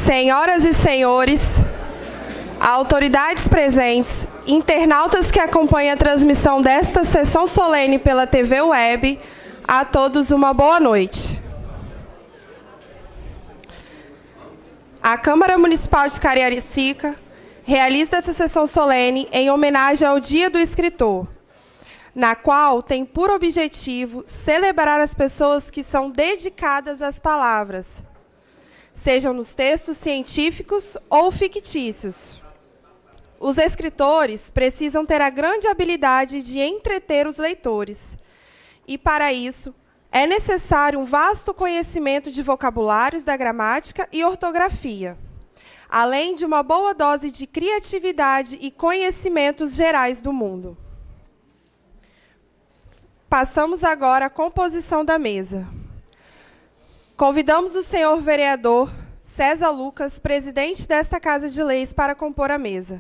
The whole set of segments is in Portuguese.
Senhoras e senhores, autoridades presentes, internautas que acompanham a transmissão desta sessão solene pela TV Web, a todos uma boa noite. A Câmara Municipal de Cariacica realiza essa sessão solene em homenagem ao Dia do Escritor, na qual tem por objetivo celebrar as pessoas que são dedicadas às palavras, sejam nos textos científicos ou fictícios. Os escritores precisam ter a grande habilidade de entreter os leitores, e, para isso, é necessário um vasto conhecimento de vocabulários da gramática e ortografia, além de uma boa dose de criatividade e conhecimentos gerais do mundo. Passamos agora à composição da mesa. Convidamos o senhor vereador César Lucas, presidente desta Casa de Leis, para compor a mesa.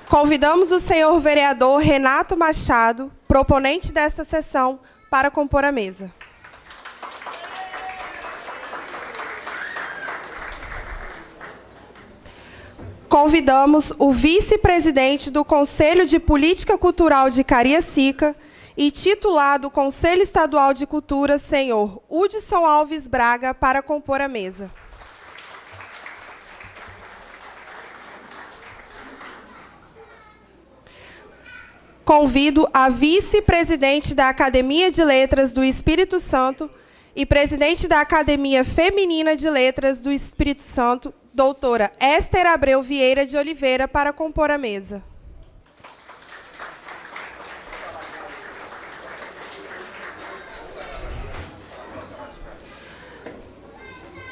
Convidamos o senhor vereador Renato Machado, proponente desta sessão, para compor a mesa. Convidamos o vice-presidente do Conselho de Política Cultural de Cariacica e titular do Conselho Estadual de Cultura, senhor Hudson Alves Braga, para compor a mesa. Convido a vice-presidente da Academia de Letras do Espírito Santo e presidente da Academia Feminina de Letras do Espírito Santo, doutora Esther Abreu Vieira de Oliveira, para compor a mesa.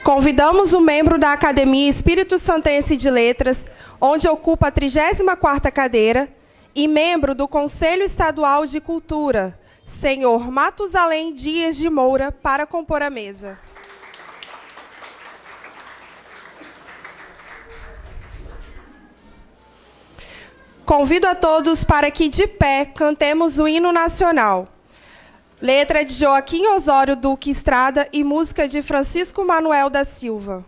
Convidamos o membro da Academia Espírito Santense de Letras, onde ocupa a 34ª cadeira, e membro do Conselho Estadual de Cultura, senhor Matusalém Dias de Moura, para compor a mesa. Convido a todos para que, de pé, cantemos o hino nacional. Letra de Joaquim Osório Duque Estrada e música de Francisco Manuel da Silva.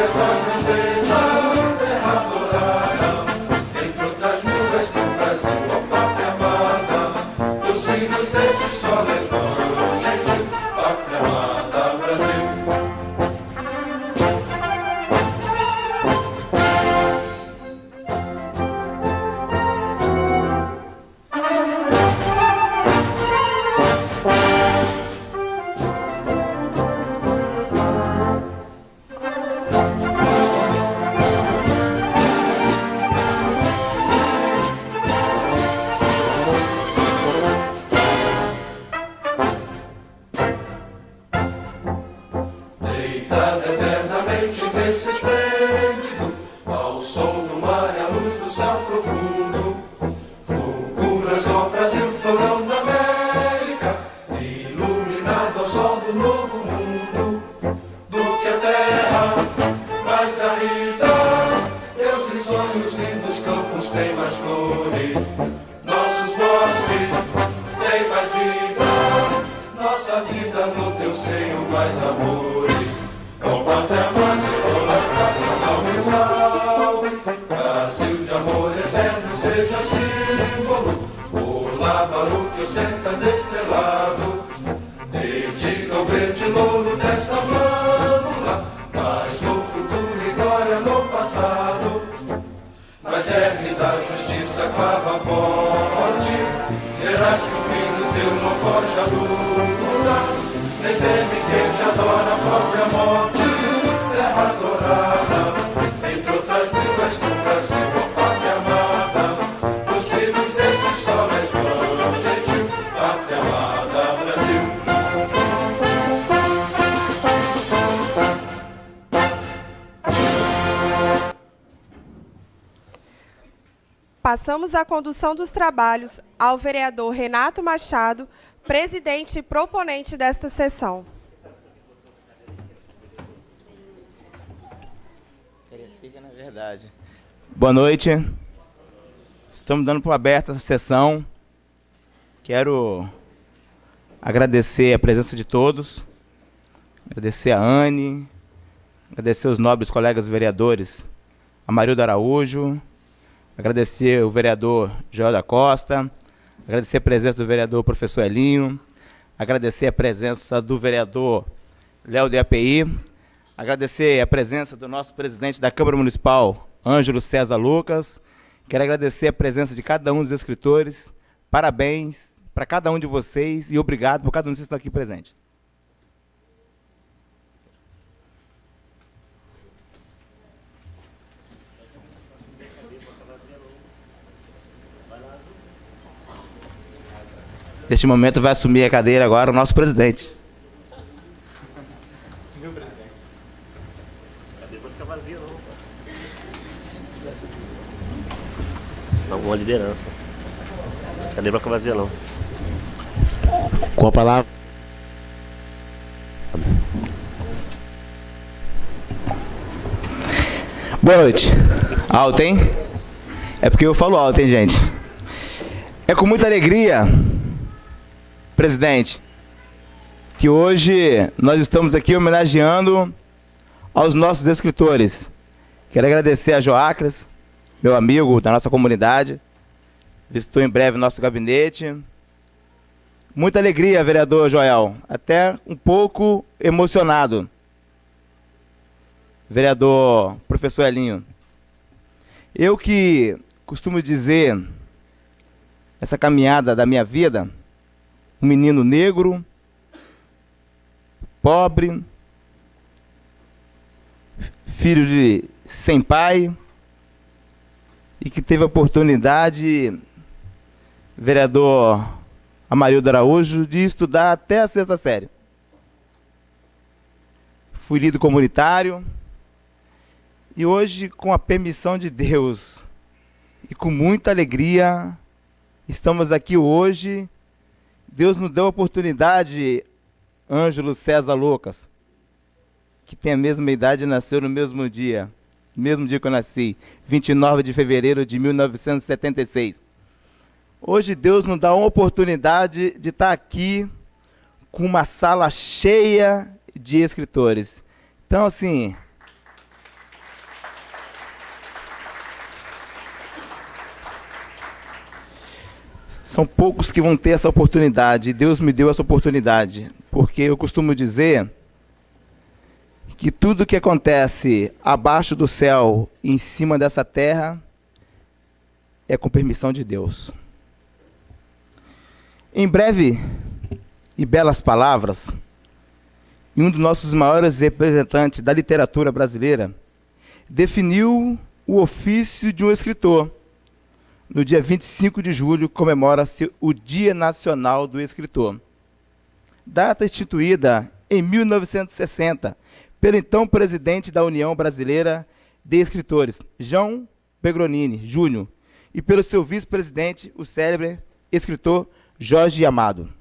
Essa grandeza, terra adorada, entre nossa vida no teu seio mais amores. Ó pátria mãe, salve, salve. Brasil de amor eterno seja símbolo. O lábaro que ostentas estrelado, e diga o verde louro desta flâmula, mas no futuro e glória no passado. Nas serres da justiça clava forte, verás que o fim do teu não foge a luta. Nem teme quem te adora a própria morte, terra adorada, entre outras línguas do Brasil, ó pátria amada, os filhos desse sol és mãe gentil, pátria amada, Brasil. Passamos a condução dos trabalhos ao vereador Renato Machado, presidente e proponente desta sessão. Na verdade. Boa noite. Estamos dando por aberta essa sessão. Quero agradecer a presença de todos, agradecer a Anne, agradecer os nobres colegas vereadores Amarildo Araújo, agradecer o vereador Joel da Costa, agradecer a presença do vereador professor Elinho, agradecer a presença do vereador Léo de API, agradecer a presença do nosso presidente da Câmara Municipal, Ângelo César Lucas. Quero agradecer a presença de cada um dos escritores. Parabéns para cada um de vocês e obrigado por cada um de vocês que estão aqui presente. Neste momento vai assumir a cadeira agora o nosso presidente. Meu presidente. Cadê pra ficar vazia, não? Alguma liderança. Cadê pra ficar vazia, não? Com a palavra. Boa noite. Alto, hein? É porque eu falo alto, hein, gente? É com muita alegria, presidente, que hoje nós estamos aqui homenageando aos nossos escritores. Quero agradecer a Joacras, meu amigo da nossa comunidade, visitou em breve nosso gabinete. Muita alegria, vereador Joel, até um pouco emocionado. Vereador professor Elinho, eu que costumo dizer, essa caminhada da minha vida, um menino negro, pobre, filho de sem pai, e que teve a oportunidade, vereador Amarildo Araújo, de estudar até a 6ª série. Fui líder comunitário, e hoje, com a permissão de Deus, e com muita alegria, estamos aqui hoje. Deus nos deu a oportunidade, Ângelo César Lucas, que tem a mesma idade e nasceu no mesmo dia que eu nasci, 29 de fevereiro de 1976. Hoje Deus nos dá uma oportunidade de estar aqui com uma sala cheia de escritores. Então, assim, são poucos que vão ter essa oportunidade, e Deus me deu essa oportunidade, porque eu costumo dizer que tudo que acontece abaixo do céu e em cima dessa terra é com permissão de Deus. Em breve e belas palavras, e um dos nossos maiores representantes da literatura brasileira definiu o ofício de um escritor. No dia 25 de julho, comemora-se o Dia Nacional do Escritor. Data instituída em 1960 pelo então presidente da União Brasileira de Escritores, João Pegronini Júnior, e pelo seu vice-presidente, o célebre escritor Jorge Amado.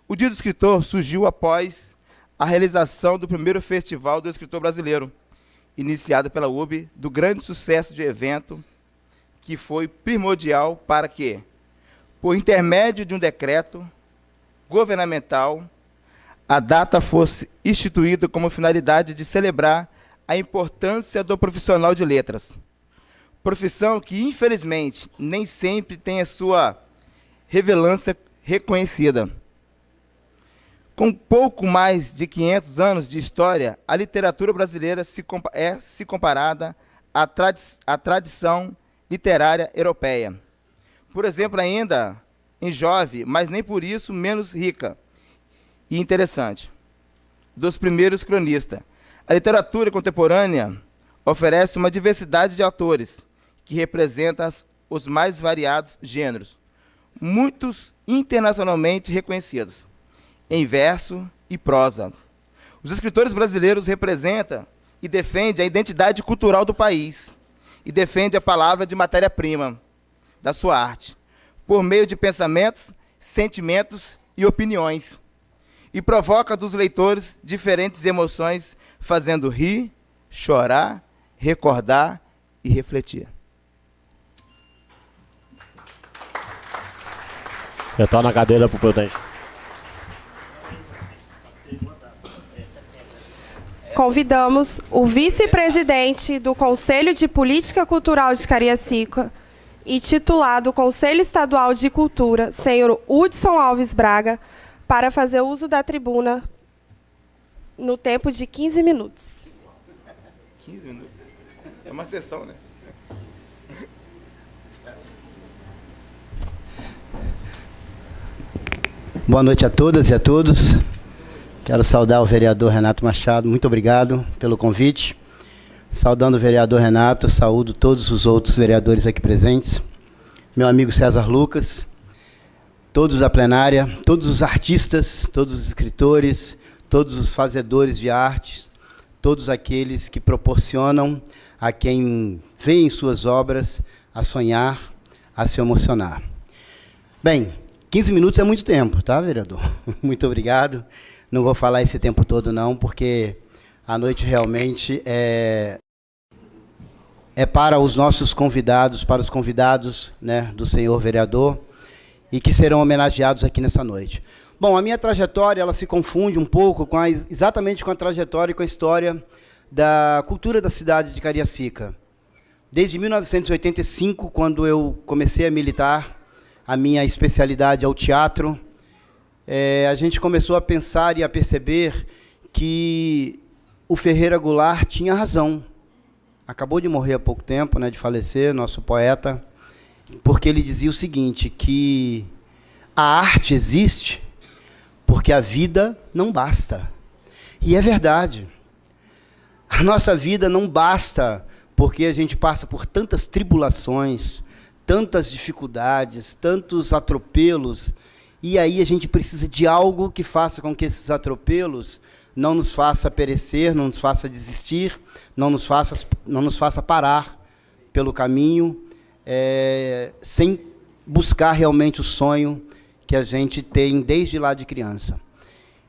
O Dia do Escritor surgiu após a realização do primeiro Festival do Escritor Brasileiro, iniciado pela UB, do grande sucesso de evento, que foi primordial para que, por intermédio de um decreto governamental, a data fosse instituída como finalidade de celebrar a importância do profissional de letras, profissão que, infelizmente, nem sempre tem a sua relevância reconhecida. Com pouco mais de 500 anos de história, a literatura brasileira se comparada à tradição literária europeia. Por exemplo, ainda em jovem, mas nem por isso menos rica e interessante, dos primeiros cronistas. A literatura contemporânea oferece uma diversidade de autores que representam os mais variados gêneros, muitos internacionalmente reconhecidos, em verso e prosa. Os escritores brasileiros representam e defendem a identidade cultural do país e defendem a palavra de matéria-prima da sua arte, por meio de pensamentos, sentimentos e opiniões, e provoca dos leitores diferentes emoções, fazendo rir, chorar, recordar e refletir. Retorna a cadeira para o prudente. Convidamos o vice-presidente do Conselho de Política Cultural de Cariacica e titular do Conselho Estadual de Cultura, senhor Hudson Alves Braga, para fazer uso da tribuna no tempo de 15 minutos. 15 minutos? É uma sessão, né? Boa noite a todas e a todos. Quero saudar o vereador Renato Machado. Muito obrigado pelo convite. Saudando o vereador Renato, saúdo todos os outros vereadores aqui presentes. Meu amigo César Lucas, todos da plenária, todos os artistas, todos os escritores, todos os fazedores de artes, todos aqueles que proporcionam a quem vê em suas obras a sonhar, a se emocionar. Bem, 15 minutos é muito tempo, tá, vereador? Muito obrigado. Não vou falar esse tempo todo, não, porque a noite realmente é para os nossos convidados, para os convidados, né, do senhor vereador, e que serão homenageados aqui nessa noite. Bom, a minha trajetória ela se confunde um pouco exatamente com a trajetória e com a história da cultura da cidade de Cariacica. Desde 1985, quando eu comecei a militar, a minha especialidade é o teatro, a gente começou a pensar e a perceber que o Ferreira Goulart tinha razão. Acabou de morrer há pouco tempo, né, de falecer, nosso poeta, porque ele dizia o seguinte, que a arte existe porque a vida não basta. E é verdade. A nossa vida não basta porque a gente passa por tantas tribulações, tantas dificuldades, tantos atropelos, e aí a gente precisa de algo que faça com que esses atropelos não nos faça perecer, não nos faça desistir, não nos faça parar pelo caminho, sem buscar realmente o sonho que a gente tem desde lá de criança.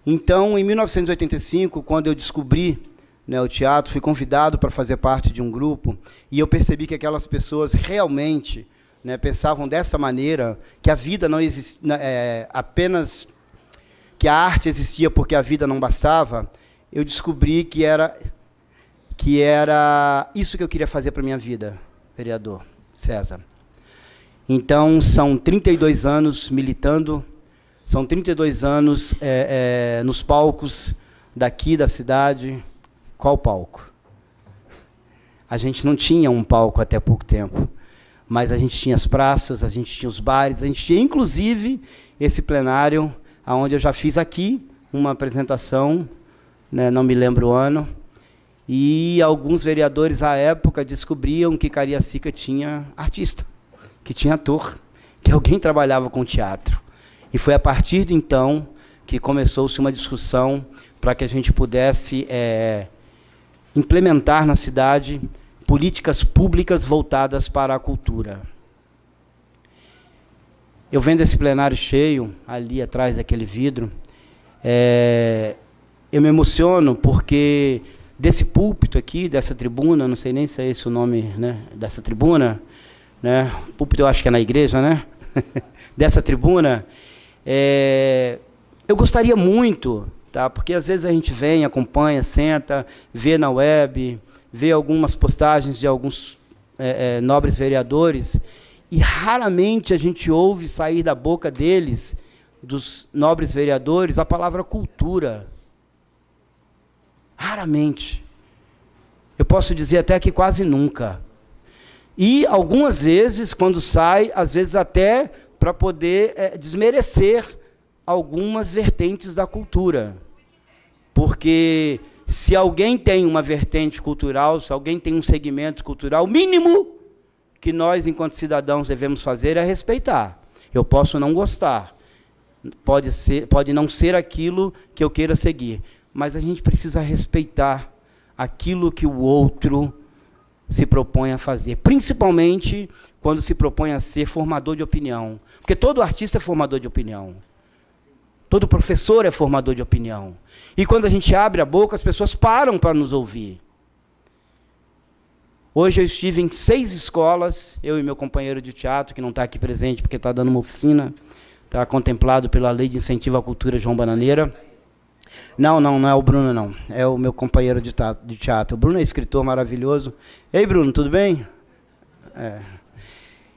Então, em 1985, quando eu descobri, né, o teatro, fui convidado para fazer parte de um grupo, e eu percebi que aquelas pessoas realmente, né, pensavam dessa maneira, que a vida não existia, apenas que a arte existia porque a vida não bastava. Eu descobri que era isso que eu queria fazer para a minha vida, vereador César. Então, são 32 anos militando, são 32 anos nos palcos daqui da cidade. Qual palco? A gente não tinha um palco até pouco tempo, mas a gente tinha as praças, a gente tinha os bares, a gente tinha, inclusive, esse plenário, onde eu já fiz aqui uma apresentação, né, não me lembro o ano, e alguns vereadores, à época, descobriam que Cariacica tinha artista, que tinha ator, que alguém trabalhava com teatro. E foi a partir de então que começou-se uma discussão para que a gente pudesse implementar na cidade políticas públicas voltadas para a cultura. Eu vendo esse plenário cheio, ali atrás daquele vidro, eu me emociono porque desse púlpito aqui, dessa tribuna, não sei nem se é esse o nome, né, dessa tribuna, né, púlpito eu acho que é na igreja, né, dessa tribuna, eu gostaria muito tá? Porque às vezes a gente vem, acompanha, senta, vê na web, vê algumas postagens de alguns nobres vereadores, e raramente a gente ouve sair da boca deles, dos nobres vereadores, a palavra cultura. Raramente. Eu posso dizer até que quase nunca. E algumas vezes, quando sai, às vezes até para poder desmerecer algumas vertentes da cultura. Porque se alguém tem uma vertente cultural, se alguém tem um segmento cultural, o mínimo que nós, enquanto cidadãos, devemos fazer é respeitar. Eu posso não gostar, pode não ser aquilo que eu queira seguir, mas a gente precisa respeitar aquilo que o outro se propõe a fazer, principalmente quando se propõe a ser formador de opinião. Porque todo artista é formador de opinião. Todo professor é formador de opinião. E quando a gente abre a boca, as pessoas param para nos ouvir. Hoje eu estive em 6 escolas, eu e meu companheiro de teatro, que não está aqui presente porque está dando uma oficina, está contemplado pela Lei de Incentivo à Cultura João Bananeira. Não é o Bruno, não. É o meu companheiro de teatro. O Bruno é escritor maravilhoso. Ei, Bruno, tudo bem?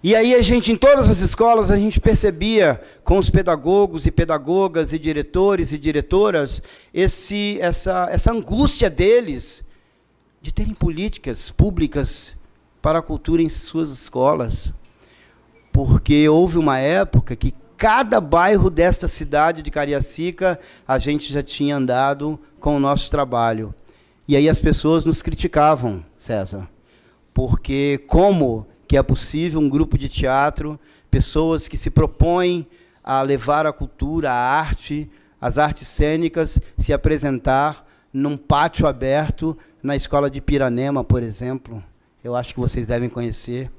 E aí a gente, em todas as escolas, a gente percebia com os pedagogos e pedagogas e diretores e diretoras essa angústia deles de terem políticas públicas para a cultura em suas escolas. Porque houve uma época que cada bairro desta cidade de Cariacica, a gente já tinha andado com o nosso trabalho. E aí as pessoas nos criticavam, César, porque como que é possível um grupo de teatro, pessoas que se propõem a levar a cultura, a arte, as artes cênicas, se apresentar num pátio aberto na escola de Piranema, por exemplo. Eu acho que vocês devem conhecer.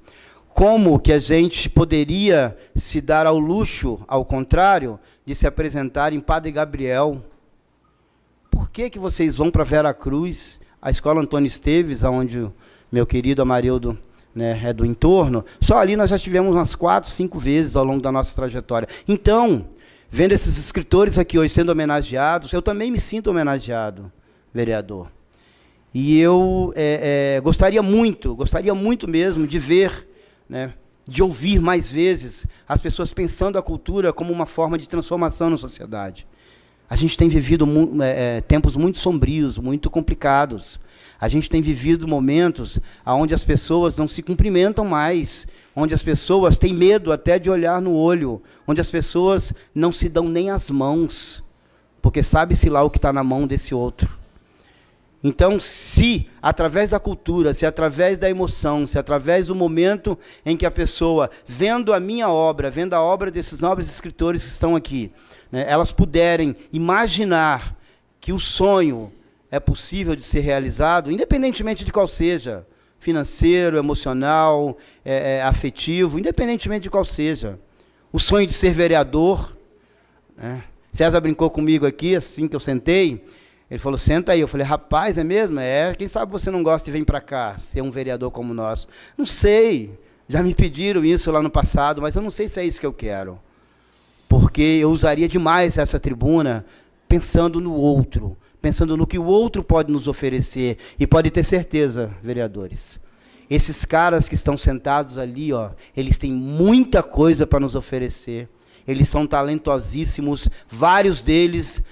Como que a gente poderia se dar ao luxo, ao contrário, de se apresentar em Padre Gabriel? Por que vocês vão para Vera Cruz, a escola Antônio Esteves, onde o meu querido Amarildo, né, é do entorno? Só ali nós já tivemos umas 4, 5 vezes ao longo da nossa trajetória. Então, vendo esses escritores aqui hoje sendo homenageados, eu também me sinto homenageado, vereador. E eu gostaria muito mesmo de ver, né, de ouvir mais vezes as pessoas pensando a cultura como uma forma de transformação na sociedade. A gente tem vivido tempos muito sombrios, muito complicados. A gente tem vivido momentos onde as pessoas não se cumprimentam mais, onde as pessoas têm medo até de olhar no olho, onde as pessoas não se dão nem as mãos, porque sabe-se lá o que está na mão desse outro. Então, se através da cultura, se através da emoção, se através do momento em que a pessoa, vendo a minha obra, vendo a obra desses nobres escritores que estão aqui, né, elas puderem imaginar que o sonho é possível de ser realizado, independentemente de qual seja, financeiro, emocional, afetivo, independentemente de qual seja. O sonho de ser vereador, né? César brincou comigo aqui, assim que eu sentei. Ele falou, senta aí. Eu falei, rapaz, é mesmo? Quem sabe você não gosta e vem para cá, ser um vereador como o nosso? Não sei, já me pediram isso lá no passado, mas eu não sei se é isso que eu quero. Porque eu usaria demais essa tribuna pensando no outro, pensando no que o outro pode nos oferecer. E pode ter certeza, vereadores, esses caras que estão sentados ali, eles têm muita coisa para nos oferecer. Eles são talentosíssimos, vários deles...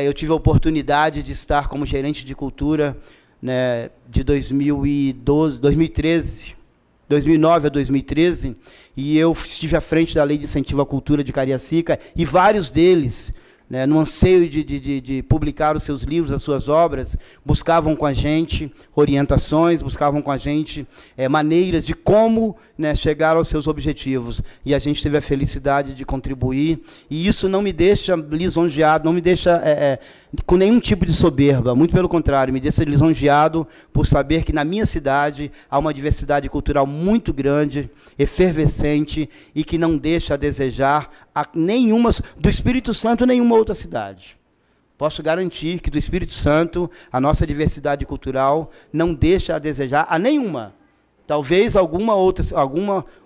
eu tive a oportunidade de estar como gerente de cultura, né, de 2009 a 2013, e eu estive à frente da Lei de Incentivo à Cultura de Cariacica, e vários deles, né, no anseio de publicar os seus livros, as suas obras, buscavam com a gente orientações, buscavam com a gente maneiras de como, né, chegar aos seus objetivos. E a gente teve a felicidade de contribuir, e isso não me deixa lisonjeado, não me deixa com nenhum tipo de soberba, muito pelo contrário, me deixa lisonjeado por saber que na minha cidade há uma diversidade cultural muito grande, efervescente, e que não deixa a desejar a nenhuma, do Espírito Santo, nenhuma outra cidade. Posso garantir que do Espírito Santo, a nossa diversidade cultural não deixa a desejar a nenhuma. Talvez alguma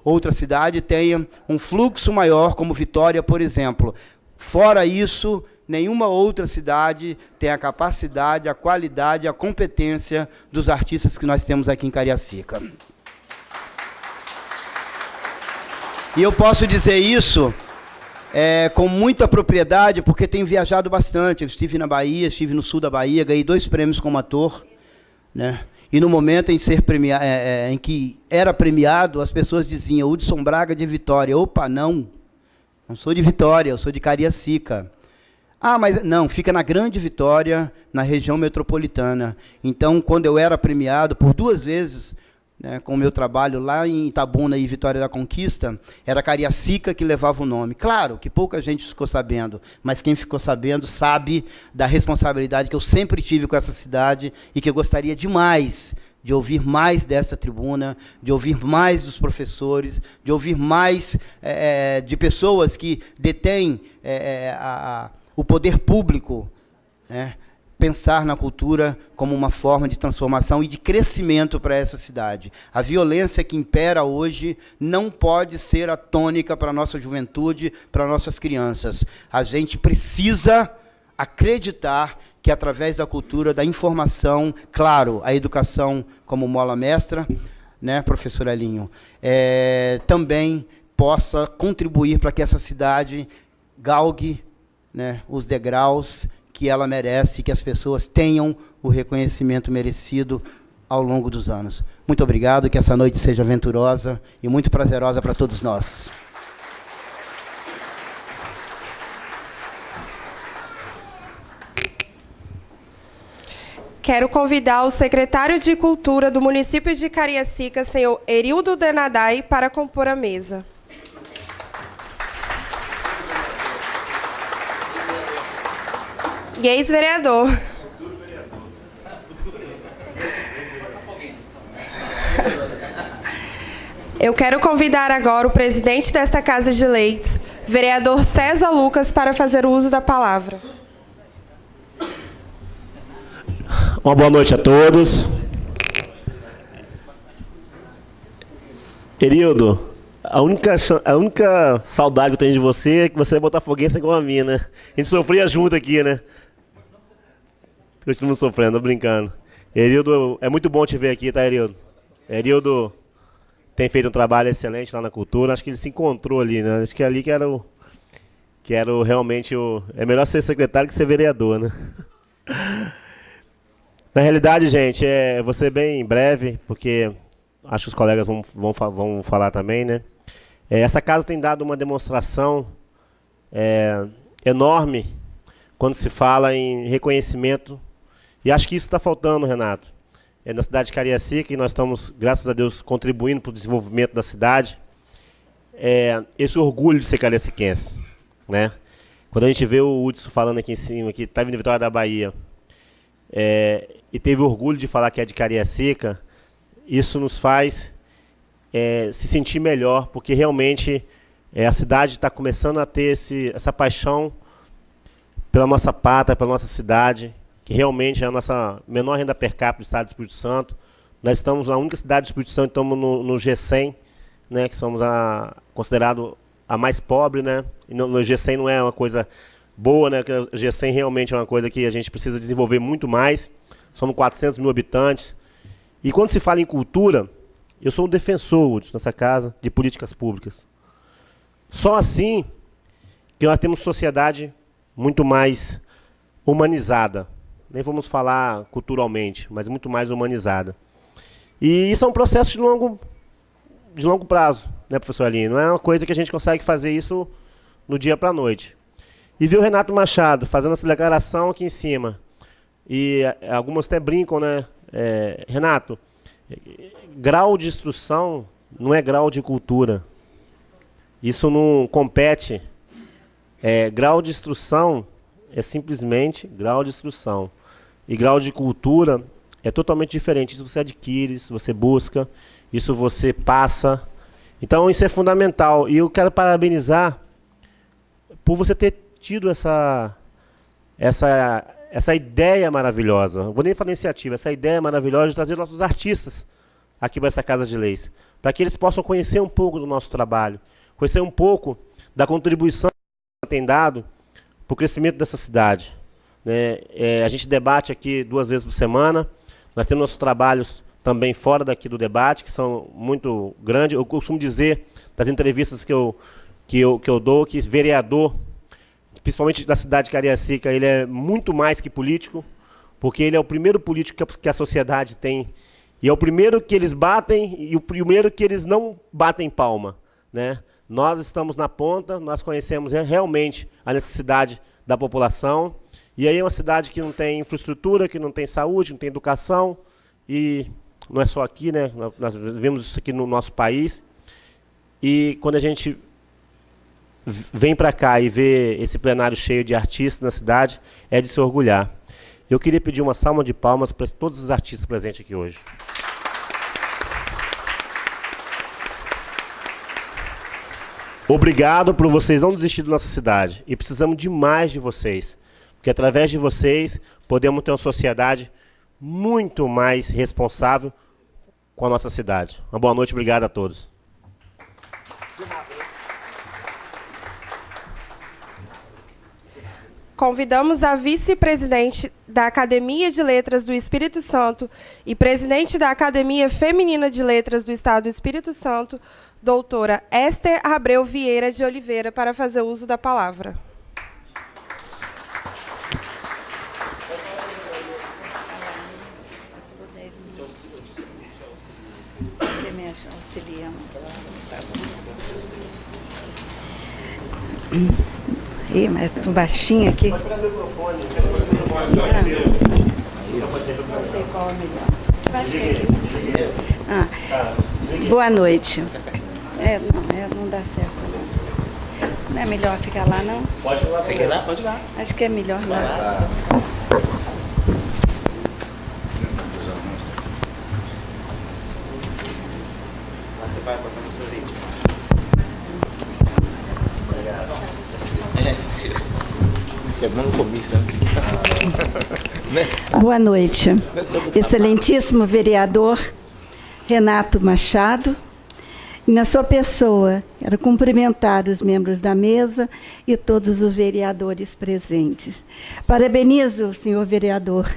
outra cidade tenha um fluxo maior, como Vitória, por exemplo. Fora isso, nenhuma outra cidade tem a capacidade, a qualidade, a competência dos artistas que nós temos aqui em Cariacica. E eu posso dizer isso com muita propriedade, porque tenho viajado bastante. Eu estive na Bahia, estive no sul da Bahia, ganhei 2 prêmios como ator, né? E no momento em que era premiado, as pessoas diziam: Hudson Braga de Vitória. Opa, não sou de Vitória, eu sou de Cariacica. Ah, mas não, fica na Grande Vitória, na região metropolitana. Então, quando eu era premiado por 2 vezes, né, com o meu trabalho lá em Itabuna e Vitória da Conquista, era Cariacica que levava o nome. Claro que pouca gente ficou sabendo, mas quem ficou sabendo sabe da responsabilidade que eu sempre tive com essa cidade e que eu gostaria demais de ouvir mais dessa tribuna, de ouvir mais dos professores, de ouvir mais de pessoas que detêm o poder público, né, pensar na cultura como uma forma de transformação e de crescimento para essa cidade. A violência que impera hoje não pode ser a tônica para a nossa juventude, para nossas crianças. A gente precisa acreditar que, através da cultura, da informação, claro, a educação como mola mestra, né, professor Elinho, também possa contribuir para que essa cidade galgue, né, os degraus que ela merece, que as pessoas tenham o reconhecimento merecido ao longo dos anos. Muito obrigado, que essa noite seja venturosa e muito prazerosa para todos nós. Quero convidar o secretário de Cultura do município de Cariacica, senhor Erildo Denadai, para compor a mesa. E ex-vereador. Eu quero convidar agora o presidente desta Casa de Leis, vereador César Lucas, para fazer uso da palavra. Uma boa noite a todos. Erildo, a única saudade que eu tenho de você é que você é botafoguense igual a mim, né? A gente sofria junto aqui, né? Continuamos sofrendo, tô brincando. Erildo, é muito bom te ver aqui, tá, Erildo? Erildo tem feito um trabalho excelente lá na cultura. Acho que ele se encontrou ali, né? Acho que é ali que era realmente o... É melhor ser secretário que ser vereador, né? Na realidade, gente, vou ser bem breve, porque acho que os colegas vão falar também, né? Essa casa tem dado uma demonstração enorme quando se fala em reconhecimento. E acho que isso está faltando, Renato. Na cidade de Cariacica, e nós estamos, graças a Deus, contribuindo para o desenvolvimento da cidade. Esse orgulho de ser cariaciquense, né? Quando a gente vê o Hudson falando aqui em cima, que está vindo em Vitória da Bahia, e teve orgulho de falar que é de Cariacica, isso nos faz se sentir melhor, porque realmente a cidade está começando a ter essa paixão pela nossa pátria, pela nossa cidade, que realmente é a nossa menor renda per capita do estado do Espírito Santo. Nós estamos na única cidade do Espírito Santo, estamos no G100, né, que somos considerado a mais pobre, né? E no G100 não é uma coisa boa, né? O G100 realmente é uma coisa que a gente precisa desenvolver muito mais. Somos 400 mil habitantes. E quando se fala em cultura, eu sou um defensor, Hudson, nessa casa, de políticas públicas. Só assim que nós temos sociedade muito mais humanizada. Nem vamos falar culturalmente, mas muito mais humanizada. E isso é um processo de longo prazo, né, professor Aline? Não é uma coisa que a gente consegue fazer isso no dia para a noite. E ver o Renato Machado fazendo essa declaração aqui em cima. E algumas até brincam, né? Renato, grau de instrução não é grau de cultura. Isso não compete. Grau de instrução é simplesmente grau de instrução. E grau de cultura é totalmente diferente. Isso você adquire, isso você busca, isso você passa. Então isso é fundamental. E eu quero parabenizar por você ter tido essa ideia maravilhosa. Não vou nem falar iniciativa, essa ideia maravilhosa de trazer nossos artistas aqui para essa Casa de Leis, para que eles possam conhecer um pouco do nosso trabalho, conhecer um pouco da contribuição que tem dado para o crescimento dessa cidade. Né? A gente debate aqui 2 vezes por semana, nós temos nossos trabalhos também fora daqui do debate, que são muito grandes. Eu costumo dizer, das entrevistas que eu dou, que vereador, principalmente da cidade de Cariacica, ele é muito mais que político, porque ele é o primeiro político que a sociedade tem, e é o primeiro que eles batem e o primeiro que eles não batem palma. Né? Nós estamos na ponta, nós conhecemos realmente a necessidade da população, e aí é uma cidade que não tem infraestrutura, que não tem saúde, não tem educação, e não é só aqui, né? Nós vemos isso aqui no nosso país, e quando a gente vem para cá e vê esse plenário cheio de artistas na cidade, é de se orgulhar. Eu queria pedir uma salva de palmas para todos os artistas presentes aqui hoje. Obrigado por vocês não desistirem da nossa cidade. E precisamos demais de vocês. Porque através de vocês podemos ter uma sociedade muito mais responsável com a nossa cidade. Uma boa noite, obrigado a todos. Convidamos a vice-presidente da Academia de Letras do Espírito Santo e presidente da Academia Feminina de Letras do Estado do Espírito Santo, doutora Esther Abreu Vieira de Oliveira, para fazer uso da palavra. Você me auxilia. Ih, mas é baixinho aqui. Pode pegar o microfone. Não sei qual é o melhor. Boa noite. Não dá certo. Não é melhor ficar lá, não? Pode ir lá. Você quer ir lá? Pode ir lá. Acho que é melhor lá. Você vai botar no seu vídeo. Você é bom no começo, né? Boa noite. Excelentíssimo vereador Renato Machado. E na sua pessoa, quero cumprimentar os membros da mesa e todos os vereadores presentes. Parabenizo o senhor vereador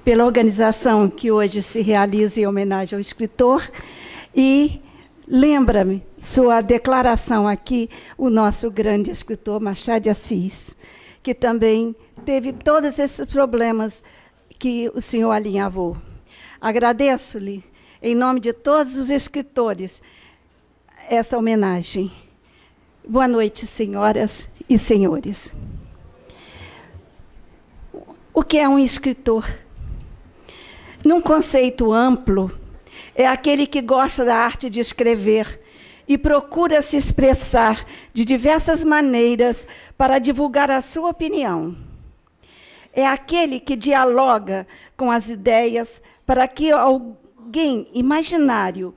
pela organização que hoje se realiza em homenagem ao escritor e lembra-me sua declaração aqui, o nosso grande escritor Machado de Assis, que também teve todos esses problemas que o senhor alinhavou. Agradeço-lhe, em nome de todos os escritores, esta homenagem. Boa noite, senhoras e senhores. O que é um escritor? Num conceito amplo, é aquele que gosta da arte de escrever e procura se expressar de diversas maneiras para divulgar a sua opinião. É aquele que dialoga com as ideias para que alguém imaginário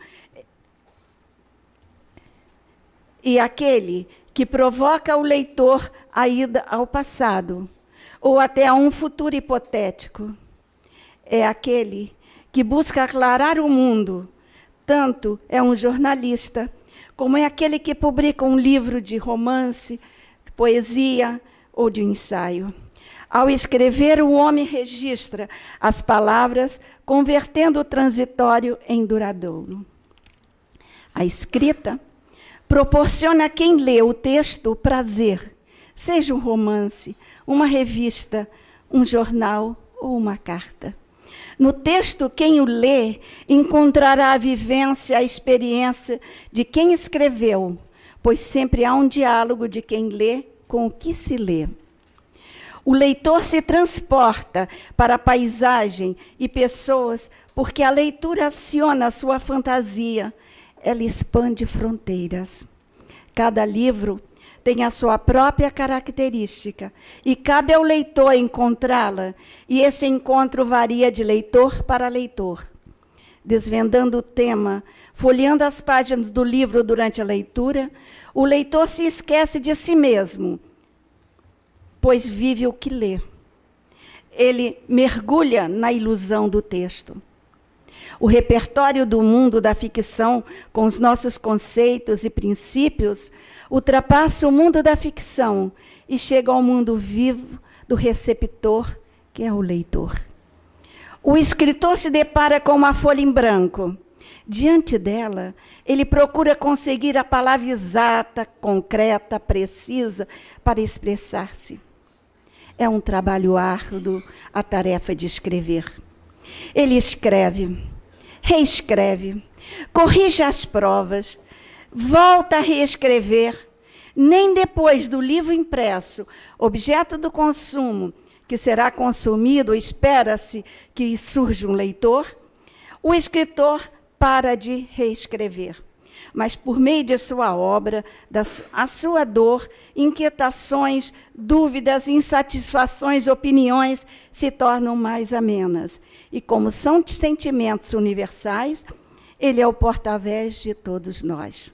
e aquele que provoca o leitor a ida ao passado ou até a um futuro hipotético. É aquele que busca aclarar o mundo, tanto é um jornalista, como é aquele que publica um livro de romance, poesia ou de ensaio. Ao escrever, o homem registra as palavras, convertendo o transitório em duradouro. A escrita proporciona a quem lê o texto o prazer, seja um romance, uma revista, um jornal ou uma carta. No texto, quem o lê encontrará a vivência, a experiência de quem escreveu, pois sempre há um diálogo de quem lê com o que se lê. O leitor se transporta para a paisagem e pessoas, porque a leitura aciona a sua fantasia, ela expande fronteiras. Cada livro tem a sua própria característica e cabe ao leitor encontrá-la, e esse encontro varia de leitor para leitor. Desvendando o tema, folheando as páginas do livro durante a leitura, o leitor se esquece de si mesmo, pois vive o que lê. Ele mergulha na ilusão do texto. O repertório do mundo da ficção, com os nossos conceitos e princípios, ultrapassa o mundo da ficção e chega ao mundo vivo do receptor, que é o leitor. O escritor se depara com uma folha em branco. Diante dela, ele procura conseguir a palavra exata, concreta, precisa, para expressar-se. É um trabalho árduo a tarefa de escrever. Ele escreve, reescreve, corrige as provas, volta a reescrever. Nem depois do livro impresso, objeto do consumo, que será consumido, espera-se que surja um leitor, o escritor para de reescrever. Mas por meio de sua obra, a sua dor, inquietações, dúvidas, insatisfações, opiniões se tornam mais amenas. E como são sentimentos universais, ele é o porta-voz de todos nós.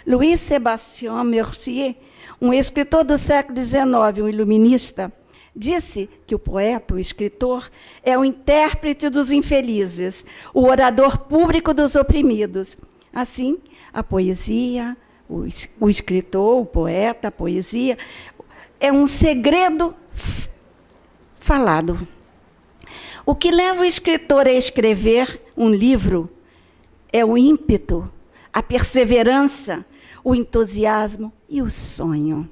Louis Sébastien Mercier, um escritor do século XIX, um iluminista, disse que o poeta, o escritor, é o intérprete dos infelizes, o orador público dos oprimidos. Assim, a poesia, o escritor, o poeta, a poesia, é um segredo falado. O que leva o escritor a escrever um livro é o ímpeto, a perseverança, o entusiasmo e o sonho.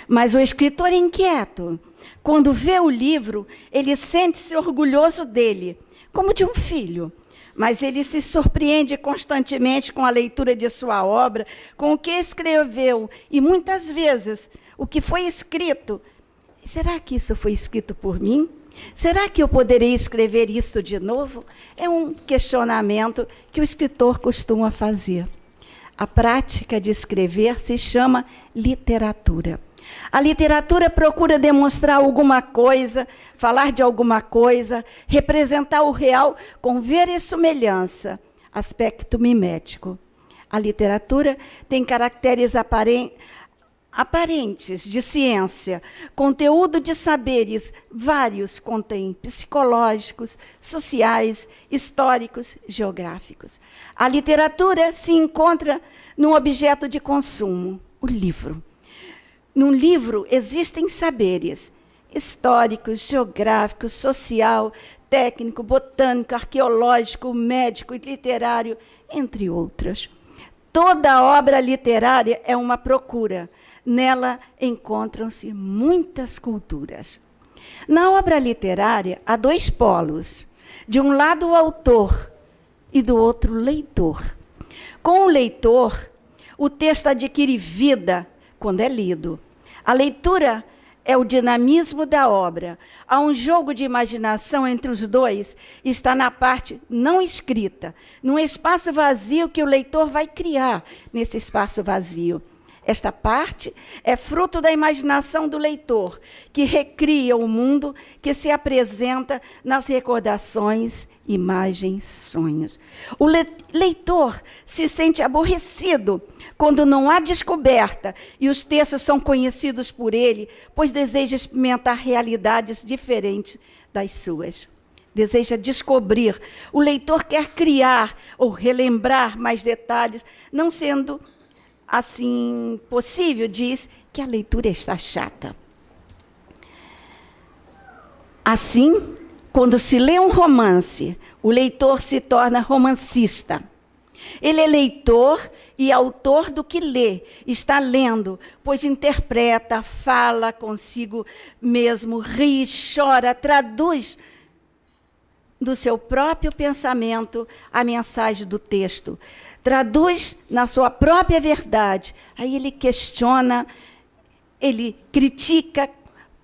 Mas o escritor inquieto, quando vê o livro, ele sente-se orgulhoso dele, como de um filho. Mas ele se surpreende constantemente com a leitura de sua obra, com o que escreveu, e muitas vezes o que foi escrito. Será que isso foi escrito por mim? Será que eu poderei escrever isso de novo? É um questionamento que o escritor costuma fazer. A prática de escrever se chama literatura. A literatura procura demonstrar alguma coisa, falar de alguma coisa, representar o real com verossimilhança, aspecto mimético. A literatura tem caracteres aparentes de ciência, conteúdo de saberes vários, contém psicológicos, sociais, históricos, geográficos. A literatura se encontra num objeto de consumo, o livro. Num livro existem saberes históricos, geográficos, social, técnico, botânico, arqueológico, médico e literário, entre outros. Toda obra literária é uma procura. Nela encontram-se muitas culturas. Na obra literária, há dois polos. De um lado, o autor e do outro, o leitor. Com o leitor, o texto adquire vida quando é lido. A leitura é o dinamismo da obra. Há um jogo de imaginação entre os dois, está na parte não escrita, num espaço vazio que o leitor vai criar nesse espaço vazio. Esta parte é fruto da imaginação do leitor, que recria o mundo que se apresenta nas recordações, imagens, sonhos. O leitor se sente aborrecido quando não há descoberta e os textos são conhecidos por ele, pois deseja experimentar realidades diferentes das suas. Deseja descobrir. O leitor quer criar ou relembrar mais detalhes, não sendo assim possível, diz que a leitura está chata. Assim, quando se lê um romance, o leitor se torna romancista. Ele é leitor e autor do que lê, está lendo, pois interpreta, fala consigo mesmo, ri, chora, traduz do seu próprio pensamento a mensagem do texto. Traduz na sua própria verdade. Aí ele questiona, ele critica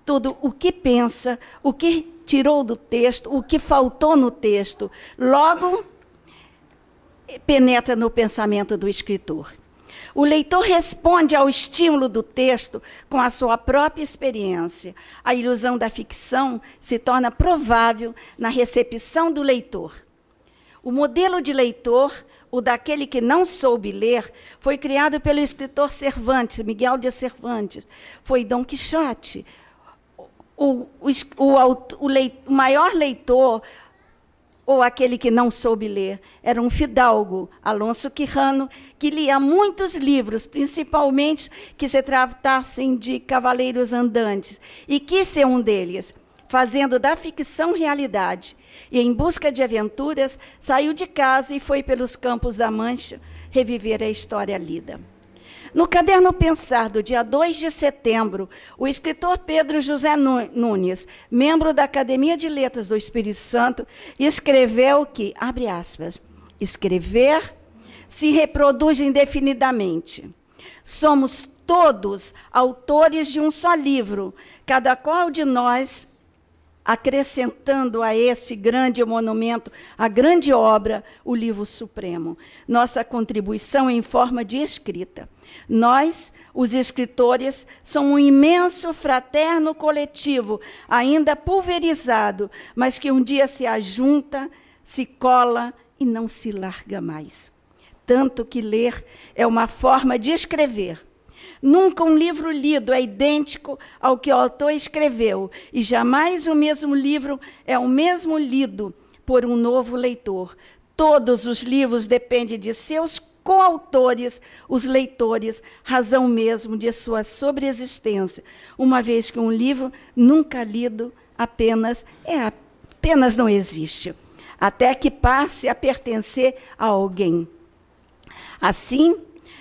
tudo o que pensa, o que tirou do texto, o que faltou no texto. Logo, penetra no pensamento do escritor. O leitor responde ao estímulo do texto com a sua própria experiência. A ilusão da ficção se torna provável na recepção do leitor. O modelo de leitor, o daquele que não soube ler, foi criado pelo escritor Cervantes, Miguel de Cervantes. Foi Dom Quixote. O maior leitor, ou aquele que não soube ler. Era um fidalgo, Alonso Quijano, que lia muitos livros, principalmente que se tratassem de cavaleiros andantes, e quis ser um deles, fazendo da ficção realidade. E, em busca de aventuras, saiu de casa e foi pelos campos da Mancha reviver a história lida. No Caderno Pensar, do dia 2 de setembro, o escritor Pedro José Nunes, membro da Academia de Letras do Espírito Santo, escreveu que, abre aspas, escrever se reproduz indefinidamente. Somos todos autores de um só livro, cada qual de nós acrescentando a esse grande monumento, a grande obra, o livro supremo. Nossa contribuição em forma de escrita. Nós, os escritores, somos um imenso fraterno coletivo, ainda pulverizado, mas que um dia se ajunta, se cola e não se larga mais. Tanto que ler é uma forma de escrever. Nunca um livro lido é idêntico ao que o autor escreveu, e jamais o mesmo livro é o mesmo lido por um novo leitor. Todos os livros dependem de seus coautores, os leitores, razão mesmo de sua sobreexistência, uma vez que um livro nunca lido apenas não existe, até que passe a pertencer a alguém. Assim,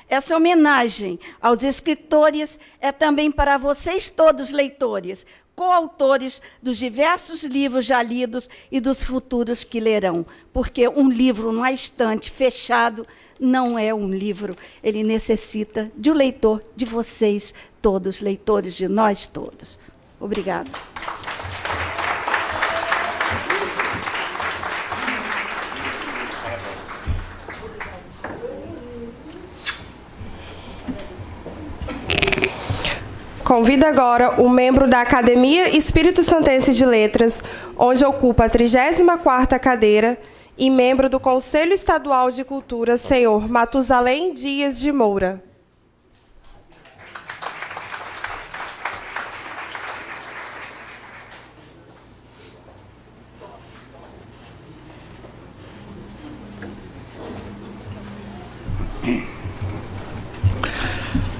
essa homenagem aos escritores é também para vocês todos, leitores, coautores dos diversos livros já lidos e dos futuros que lerão, porque um livro na estante fechado não é um livro, ele necessita de um leitor, de vocês todos, leitores, de nós todos. Obrigada. Convido agora o membro da Academia Espírito Santense de Letras, onde ocupa a 34ª cadeira, e membro do Conselho Estadual de Cultura, senhor Matusalém Dias de Moura.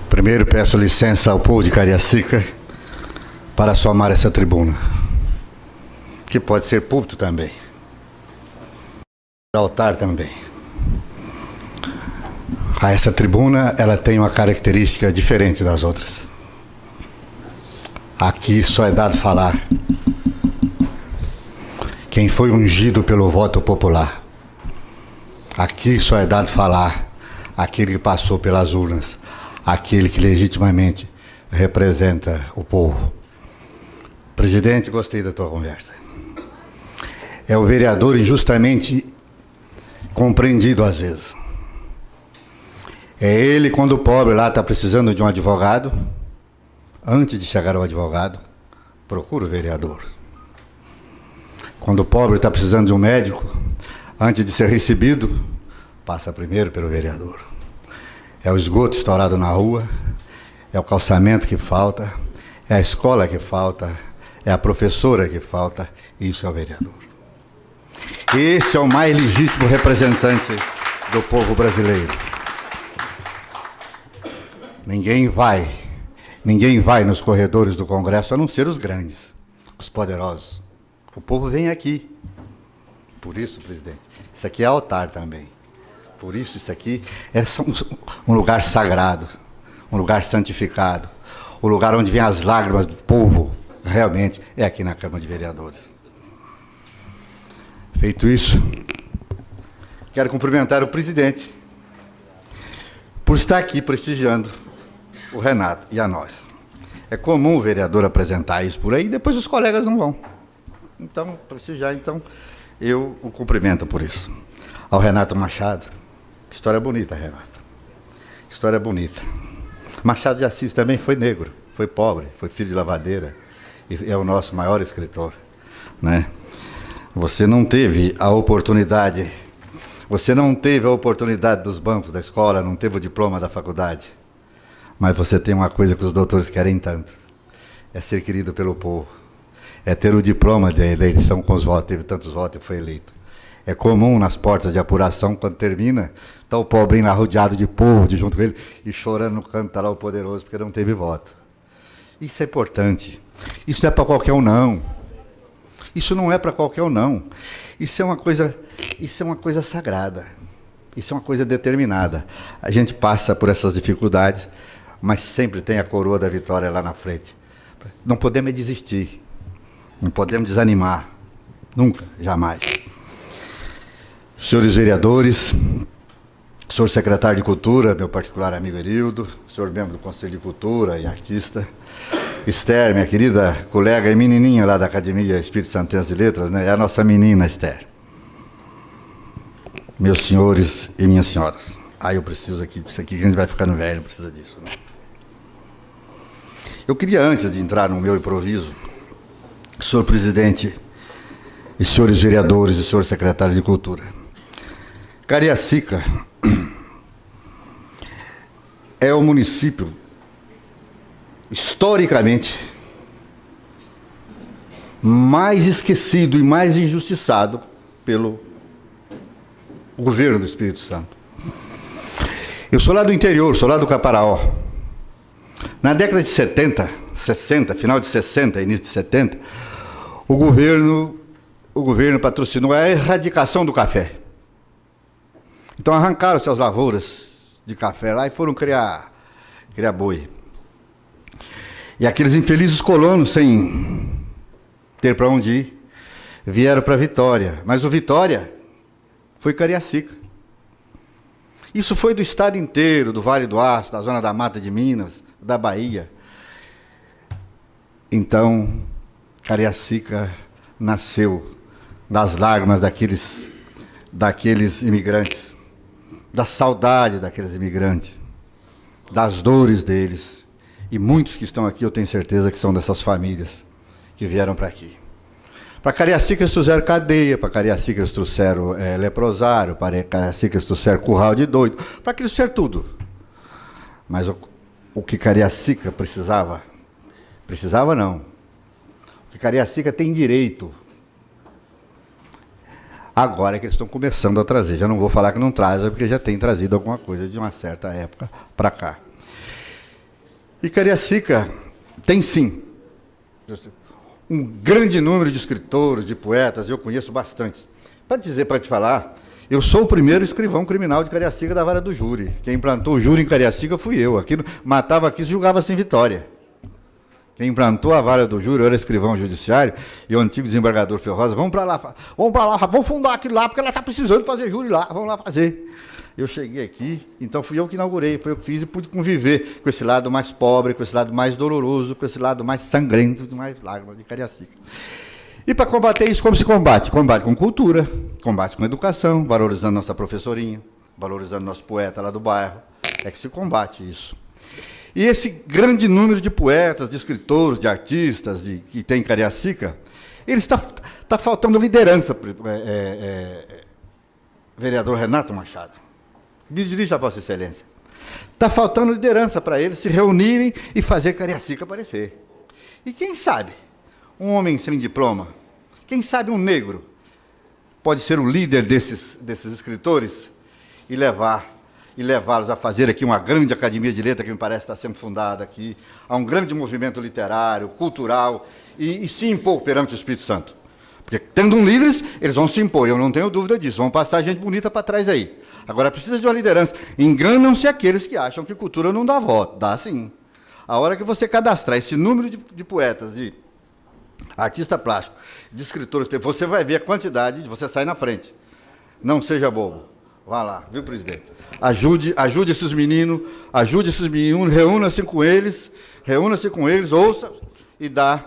Primeiro, peço licença ao povo de Cariacica para somar essa tribuna, que pode ser púlpito também, altar também. Essa tribuna, ela tem uma característica diferente das outras. Aqui só é dado falar quem foi ungido pelo voto popular. Aqui só é dado falar aquele que passou pelas urnas, aquele que legitimamente representa o povo. Presidente, gostei da tua conversa. É o vereador injustamente compreendido às vezes. É ele quando o pobre lá está precisando de um advogado, antes de chegar ao advogado, procura o vereador. Quando o pobre está precisando de um médico, antes de ser recebido, passa primeiro pelo vereador. É o esgoto estourado na rua, é o calçamento que falta, é a escola que falta, é a professora que falta, isso é o vereador. Esse é o mais legítimo representante do povo brasileiro. Ninguém vai nos corredores do Congresso, a não ser os grandes, os poderosos. O povo vem aqui. Por isso, presidente, isso aqui é altar também. Por isso, isso aqui é um lugar sagrado, um lugar santificado, o lugar onde vem as lágrimas do povo, realmente, é aqui na Câmara de Vereadores. Feito isso, quero cumprimentar o presidente por estar aqui prestigiando o Renato e a nós. É comum o vereador apresentar isso por aí, e depois os colegas não vão. Então, prestigiar, então, eu o cumprimento por isso. Ao Renato Machado, história bonita, Renato. História bonita. Machado de Assis também foi negro, foi pobre, foi filho de lavadeira, e é o nosso maior escritor, né? Você não teve a oportunidade dos bancos da escola, não teve o diploma da faculdade, mas você tem uma coisa que os doutores querem tanto, é ser querido pelo povo, é ter o diploma da eleição com os votos, teve tantos votos e foi eleito. É comum nas portas de apuração, quando termina, está o pobrinho lá rodeado de povo, de junto com ele, e chorando no canto, está lá o poderoso, porque não teve voto. Isso é importante. Isso não é para qualquer um, não. Isso não é para qualquer um, não. Isso é uma coisa sagrada. Isso é uma coisa determinada. A gente passa por essas dificuldades, mas sempre tem a coroa da vitória lá na frente. Não podemos desistir. Não podemos desanimar. Nunca, jamais. Senhores vereadores, senhor secretário de Cultura, meu particular amigo Erildo, senhor membro do Conselho de Cultura e artista, Esther, minha querida colega e menininha lá da Academia Espírito Santense de Letras, né? É a nossa menina Esther. Meus senhores e minhas senhoras. Eu preciso aqui, isso aqui que a gente vai ficando velho, não precisa disso, né? Eu queria, antes de entrar no meu improviso, senhor presidente e senhores vereadores e senhor secretário de Cultura, Cariacica é o município, historicamente, mais esquecido e mais injustiçado pelo governo do Espírito Santo. Eu sou lá do interior, sou lá do Caparaó. Na década de 70, 60, final de 60, início de 70, o governo patrocinou a erradicação do café. Então arrancaram-se as lavouras de café lá e foram criar boi. E aqueles infelizes colonos, sem ter para onde ir, vieram para Vitória. Mas o Vitória foi Cariacica. Isso foi do estado inteiro, do Vale do Aço, da Zona da Mata de Minas, da Bahia. Então, Cariacica nasceu das lágrimas daqueles imigrantes, da saudade daqueles imigrantes, das dores deles. E muitos que estão aqui, eu tenho certeza que são dessas famílias que vieram para aqui. Para Cariacica eles trouxeram cadeia, para Cariacica eles trouxeram leprosário, para Cariacica eles trouxeram curral de doido, para que eles trouxeram tudo. Mas o que Cariacica precisava não. O que Cariacica tem direito, agora é que eles estão começando a trazer. Já não vou falar que não traz, porque já tem trazido alguma coisa de uma certa época para cá. E Cariacica tem, sim, um grande número de escritores, de poetas, eu conheço bastante. Para te falar, eu sou o primeiro escrivão criminal de Cariacica da vara do júri. Quem implantou o júri em Cariacica fui eu. Aqui, matava aqui, se julgava-se em Vitória. Quem implantou a vara do júri, eu era escrivão judiciário, e o antigo desembargador Ferrosa, vamos para lá, vamos fundar aquilo lá, porque ela está precisando fazer júri lá, vamos lá fazer. Eu cheguei aqui, então fui eu que inaugurei, foi eu que fiz e pude conviver com esse lado mais pobre, com esse lado mais doloroso, com esse lado mais sangrento, mais lágrimas de Cariacica. E para combater isso, como se combate? Combate com cultura, combate com educação, valorizando nossa professorinha, valorizando nosso poeta lá do bairro, é que se combate isso. E esse grande número de poetas, de escritores, de artistas que tem em Cariacica, ele está faltando liderança, vereador Renato Machado. Me dirijo a Vossa Excelência. Está faltando liderança para eles se reunirem e fazer Cariacica aparecer. E quem sabe, um homem sem diploma, quem sabe um negro, pode ser o líder desses escritores e levá-los a fazer aqui uma grande academia de letras, que me parece estar sendo fundada aqui, a um grande movimento literário, cultural, e se impor perante o Espírito Santo. Porque, tendo um líder, eles vão se impor, eu não tenho dúvida disso, vão passar gente bonita para trás aí. Agora, precisa de uma liderança. Enganam-se aqueles que acham que cultura não dá voto. Dá sim. A hora que você cadastrar esse número de poetas, de artista plástico, de escritores, você vai ver a quantidade de você sair na frente. Não seja bobo. Vá lá, viu, presidente? Ajude esses meninos, reúna-se com eles, ouça e dá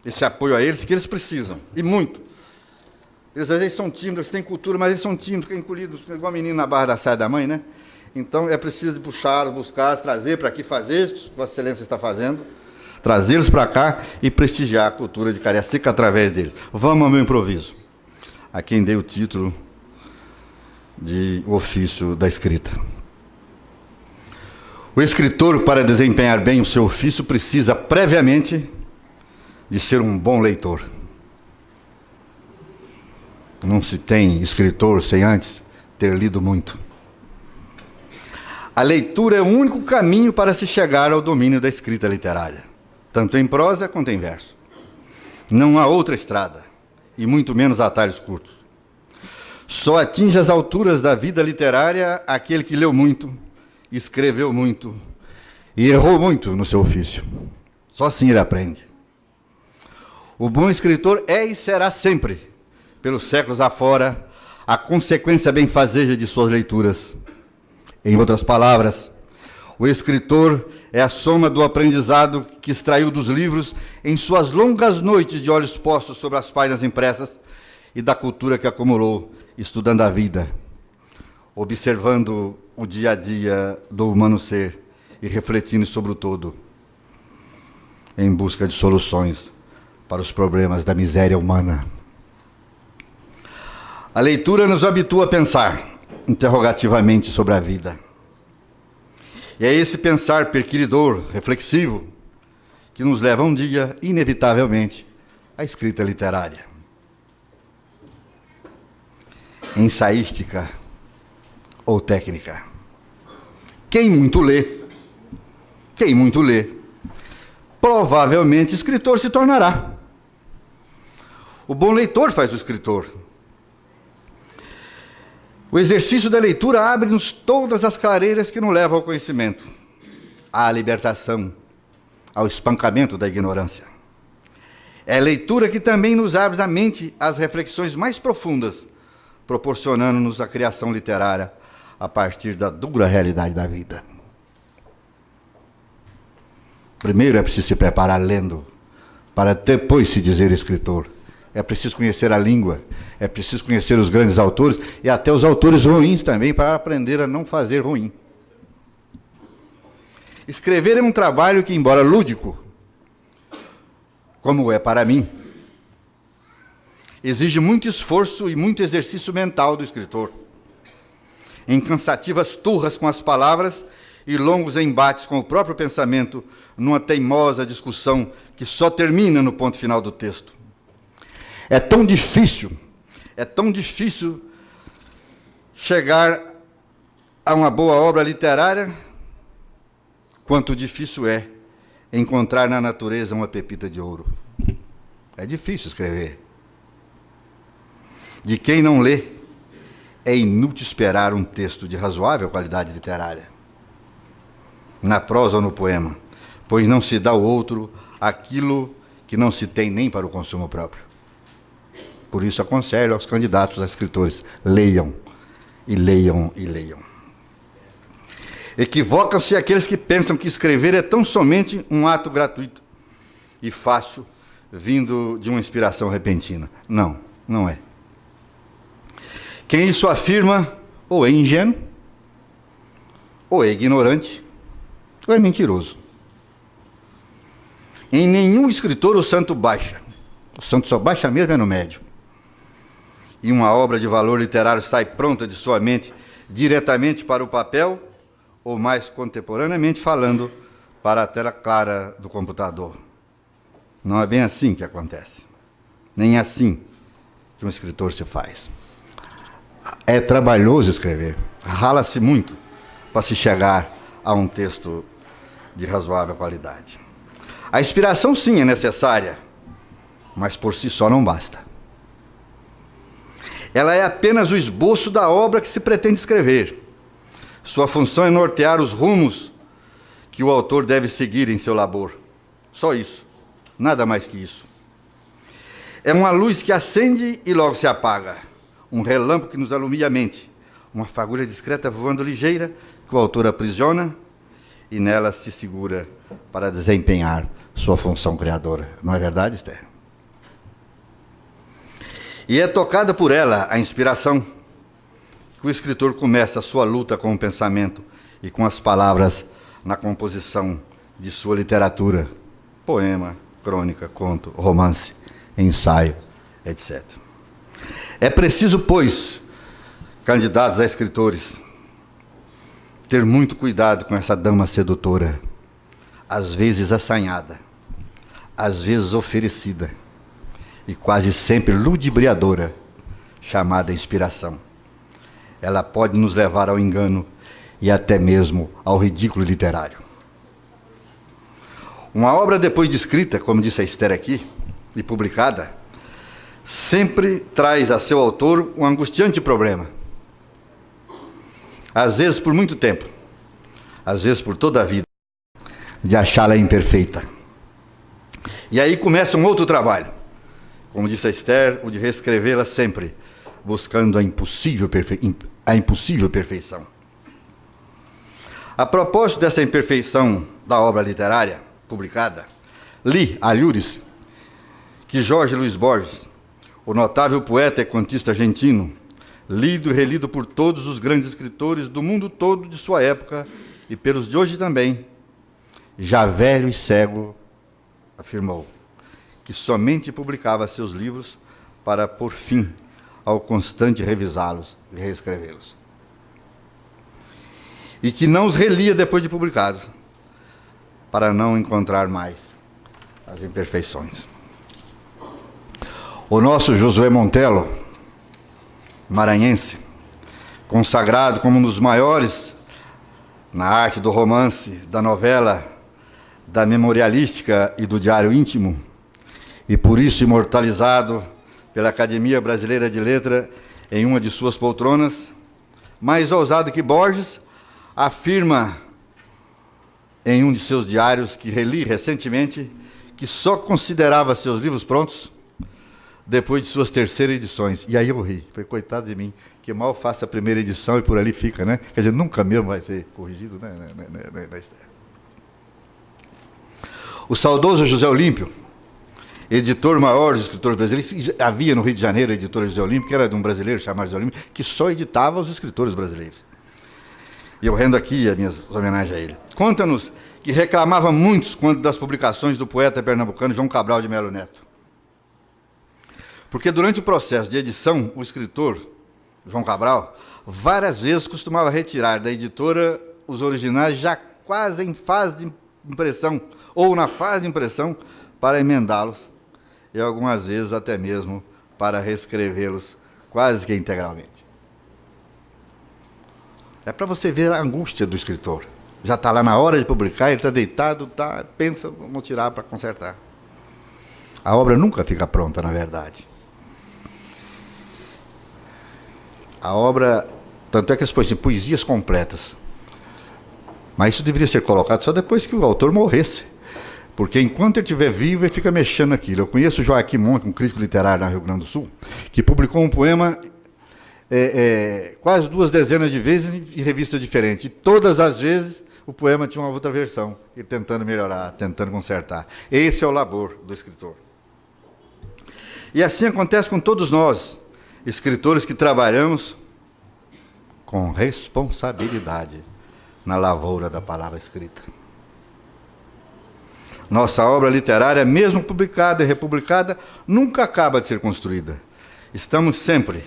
esse apoio a eles, que eles precisam, e muito. Eles às vezes são tímidos, eles têm cultura, mas eles são tímidos, ficam encolhidos, igual menino na barra da saia da mãe, né? Então é preciso puxá-los, buscá-los, trazer para aqui fazer isso que Vossa Excelência está fazendo, trazê-los para cá e prestigiar a cultura de Cariacica através deles. Vamos ao meu improviso. A quem dei o título de ofício da escrita. O escritor, para desempenhar bem o seu ofício, precisa previamente de ser um bom leitor. Não se tem escritor sem antes ter lido muito. A leitura é o único caminho para se chegar ao domínio da escrita literária, tanto em prosa quanto em verso. Não há outra estrada, e muito menos atalhos curtos. Só atinge as alturas da vida literária aquele que leu muito, escreveu muito e errou muito no seu ofício. Só assim ele aprende. O bom escritor é e será sempre, pelos séculos afora, a consequência benfazeja de suas leituras. Em outras palavras, o escritor é a soma do aprendizado que extraiu dos livros em suas longas noites de olhos postos sobre as páginas impressas e da cultura que acumulou estudando a vida, observando o dia a dia do humano ser e refletindo sobre o todo, em busca de soluções para os problemas da miséria humana. A leitura nos habitua a pensar interrogativamente sobre a vida. E é esse pensar perquiridor, reflexivo, que nos leva um dia, inevitavelmente, à escrita literária. Ensaística ou técnica. Quem muito lê, provavelmente escritor se tornará. O bom leitor faz o escritor. O exercício da leitura abre-nos todas as clareiras que nos levam ao conhecimento, à libertação, ao espancamento da ignorância. É a leitura que também nos abre a mente às reflexões mais profundas, proporcionando-nos a criação literária a partir da dura realidade da vida. Primeiro é preciso se preparar lendo, para depois se dizer escritor. É preciso conhecer a língua, é preciso conhecer os grandes autores e até os autores ruins também, para aprender a não fazer ruim. Escrever é um trabalho que, embora lúdico, como é para mim, exige muito esforço e muito exercício mental do escritor, em cansativas turras com as palavras e longos embates com o próprio pensamento, numa teimosa discussão que só termina no ponto final do texto. É tão difícil chegar a uma boa obra literária, quanto difícil é encontrar na natureza uma pepita de ouro. É difícil escrever. De quem não lê, é inútil esperar um texto de razoável qualidade literária, na prosa ou no poema, pois não se dá ao outro aquilo que não se tem nem para o consumo próprio. Por isso aconselho aos candidatos a escritores, leiam, e leiam, e leiam. Equivocam-se aqueles que pensam que escrever é tão somente um ato gratuito e fácil, vindo de uma inspiração repentina. Não, não é. Quem isso afirma, ou é ingênuo, ou é ignorante, ou é mentiroso. Em nenhum escritor o santo baixa. O santo só baixa mesmo é no médio. E uma obra de valor literário sai pronta de sua mente diretamente para o papel, ou mais contemporaneamente falando, para a tela clara do computador. Não é bem assim que acontece. Nem assim que um escritor se faz. É trabalhoso escrever. Rala-se muito para se chegar a um texto de razoável qualidade. A inspiração, sim, é necessária, mas por si só não basta. Ela é apenas o esboço da obra que se pretende escrever. Sua função é nortear os rumos que o autor deve seguir em seu labor. Só isso, nada mais que isso. É uma luz que acende e logo se apaga, um relâmpago que nos alumia a mente, uma fagulha discreta voando ligeira que o autor aprisiona e nela se segura para desempenhar sua função criadora. Não é verdade, Esther? E é tocada por ela, a inspiração, que o escritor começa a sua luta com o pensamento e com as palavras na composição de sua literatura, poema, crônica, conto, romance, ensaio, etc. É preciso, pois, candidatos a escritores, ter muito cuidado com essa dama sedutora, às vezes assanhada, às vezes oferecida, e quase sempre ludibriadora, chamada inspiração. Ela pode nos levar ao engano e até mesmo ao ridículo literário. Uma obra depois de escrita, como disse a Esther aqui, e publicada, sempre traz a seu autor um angustiante problema. Às vezes por muito tempo, às vezes por toda a vida, de achá-la imperfeita. E aí começa um outro trabalho, como disse a Esther, o de reescrevê-la sempre, buscando a impossível perfeição. A propósito dessa imperfeição da obra literária publicada, li alhures que Jorge Luiz Borges, o notável poeta e contista argentino, lido e relido por todos os grandes escritores do mundo todo de sua época e pelos de hoje também, já velho e cego, afirmou que somente publicava seus livros para pôr fim ao constante revisá-los e reescrevê-los. E que não os relia depois de publicados, para não encontrar mais as imperfeições. O nosso Josué Montello, maranhense, consagrado como um dos maiores na arte do romance, da novela, da memorialística e do diário íntimo, e por isso imortalizado pela Academia Brasileira de Letras em uma de suas poltronas, mais ousado que Borges, afirma em um de seus diários, que reli recentemente, que só considerava seus livros prontos depois de suas terceiras edições. E aí eu ri, foi coitado de mim, que mal faço a primeira edição e por ali fica, né? Quer dizer, nunca mesmo vai ser corrigido, né? O saudoso José Olímpio, editor maior dos escritores brasileiros, havia no Rio de Janeiro a editora José Olímpio, que era de um brasileiro chamado José Olímpio, que só editava os escritores brasileiros. E eu rendo aqui as minhas homenagens a ele. Conta-nos que reclamava muitos quando das publicações do poeta pernambucano João Cabral de Melo Neto. Porque durante o processo de edição, o escritor João Cabral várias vezes costumava retirar da editora os originais já quase em fase de impressão, ou na fase de impressão, para emendá-los, e algumas vezes até mesmo para reescrevê-los quase que integralmente. É para você ver a angústia do escritor. Já está lá na hora de publicar, ele está deitado, pensa, vamos tirar para consertar. A obra nunca fica pronta, na verdade. A obra, tanto é que eles põem assim, poesias completas. Mas isso deveria ser colocado só depois que o autor morresse. Porque enquanto ele estiver vivo, ele fica mexendo naquilo. Eu conheço o Joaquim Monk, um crítico literário no Rio Grande do Sul, que publicou um poema quase 2 dezenas de vezes em revistas diferentes. E todas as vezes o poema tinha uma outra versão, ele tentando melhorar, tentando consertar. Esse é o labor do escritor. E assim acontece com todos nós, escritores que trabalhamos com responsabilidade na lavoura da palavra escrita. Nossa obra literária, mesmo publicada e republicada, nunca acaba de ser construída. Estamos sempre,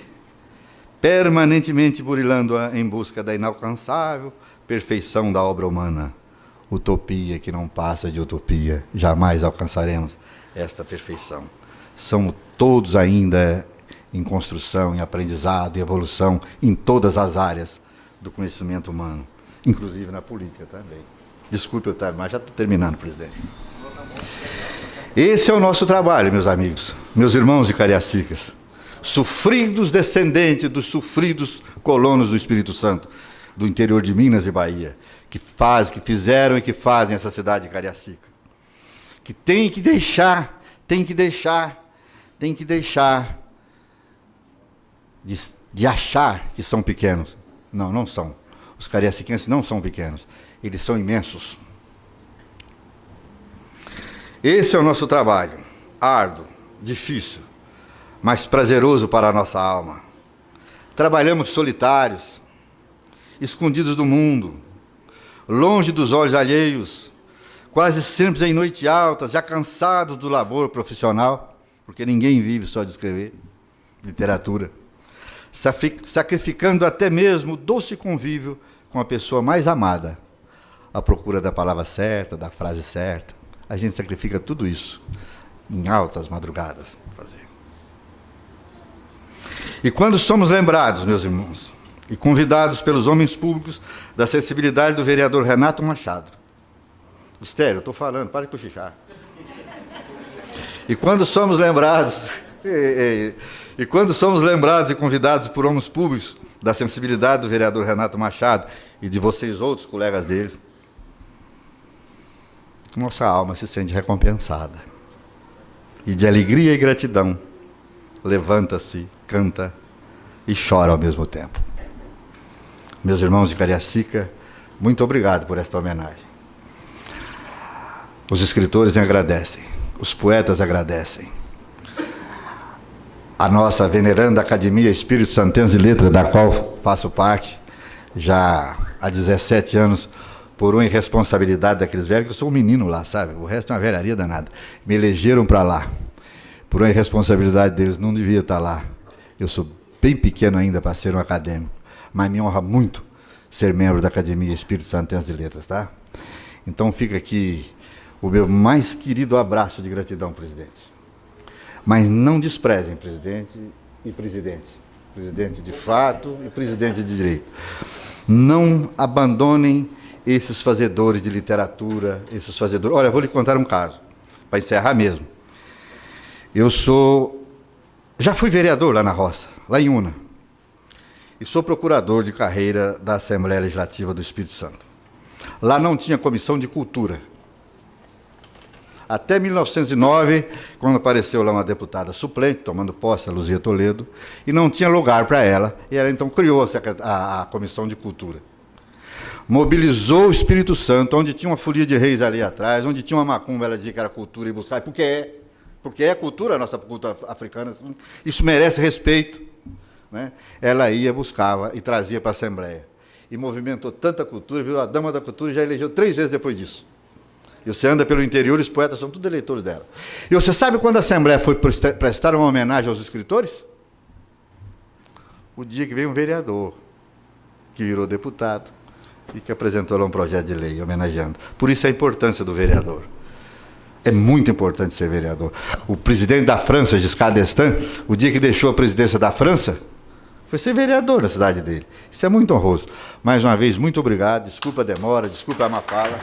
permanentemente burilando-a em busca da inalcançável perfeição da obra humana. Utopia que não passa de utopia. Jamais alcançaremos esta perfeição. Somos todos ainda em construção, em aprendizado, em evolução, em todas as áreas do conhecimento humano, inclusive na política também. Desculpe eu estar, mas já estou terminando, presidente. Esse é o nosso trabalho, meus amigos, meus irmãos de Cariacicas, sofridos descendentes dos sofridos colonos do Espírito Santo, do interior de Minas e Bahia, que fizeram e que fazem essa cidade de Cariacica, que tem que deixar de achar que são pequenos. Não, não são. Os cariaciquenses não são pequenos, eles são imensos. Esse é o nosso trabalho, árduo, difícil, mas prazeroso para a nossa alma. Trabalhamos solitários, escondidos do mundo, longe dos olhos alheios, quase sempre em noites altas, já cansados do labor profissional, porque ninguém vive só de escrever literatura, sacrificando até mesmo o doce convívio com a pessoa mais amada, à procura da palavra certa, da frase certa. A gente sacrifica tudo isso em altas madrugadas para fazer. E quando somos lembrados, meus irmãos, e convidados pelos homens públicos da sensibilidade do vereador Renato Machado. Estéreo, eu estou falando, para de cochichar. E quando somos lembrados, e convidados por homens públicos da sensibilidade do vereador Renato Machado e de vocês outros colegas deles, nossa alma se sente recompensada. E de alegria e gratidão, levanta-se, canta e chora ao mesmo tempo. Meus irmãos de Cariacica, muito obrigado por esta homenagem. Os escritores agradecem, os poetas agradecem. A nossa veneranda Academia Espírito Santense de Letras, da qual faço parte já há 17 anos, por uma irresponsabilidade daqueles velhos, que eu sou um menino lá, sabe? O resto é uma velharia danada. Me elegeram para lá. Por uma irresponsabilidade deles, não devia estar lá. Eu sou bem pequeno ainda para ser um acadêmico, mas me honra muito ser membro da Academia Espírito Santense de Letras, tá? Então fica aqui o meu mais querido abraço de gratidão, presidente. Mas não desprezem presidente e presidente. Presidente de fato e presidente de direito. Não abandonem esses fazedores de literatura, esses fazedores... Olha, vou lhe contar um caso, para encerrar mesmo. Já fui vereador lá na roça, lá em Una, e sou procurador de carreira da Assembleia Legislativa do Espírito Santo. Lá não tinha comissão de cultura. Até 1909, quando apareceu lá uma deputada suplente, tomando posse, a Luzia Toledo, e não tinha lugar para ela, e ela então criou a comissão de cultura. Mobilizou o Espírito Santo, onde tinha uma folia de reis ali atrás, onde tinha uma macumba, ela dizia que era cultura e buscar, porque é cultura, a nossa cultura africana, isso merece respeito, né? Ela ia, buscava e trazia para a Assembleia. E movimentou tanta cultura, virou a dama da cultura e já elegeu 3 vezes depois disso. E você anda pelo interior, os poetas são todos eleitores dela. E você sabe quando a Assembleia foi prestar uma homenagem aos escritores? O dia que veio um vereador, que virou deputado, e que apresentou lá um projeto de lei homenageando. Por isso a importância do vereador. É muito importante ser vereador. O presidente da França, Giscard d'Estaing, o dia que deixou a presidência da França, foi ser vereador na cidade dele. Isso é muito honroso. Mais uma vez, muito obrigado. Desculpa a demora, desculpa a má fala.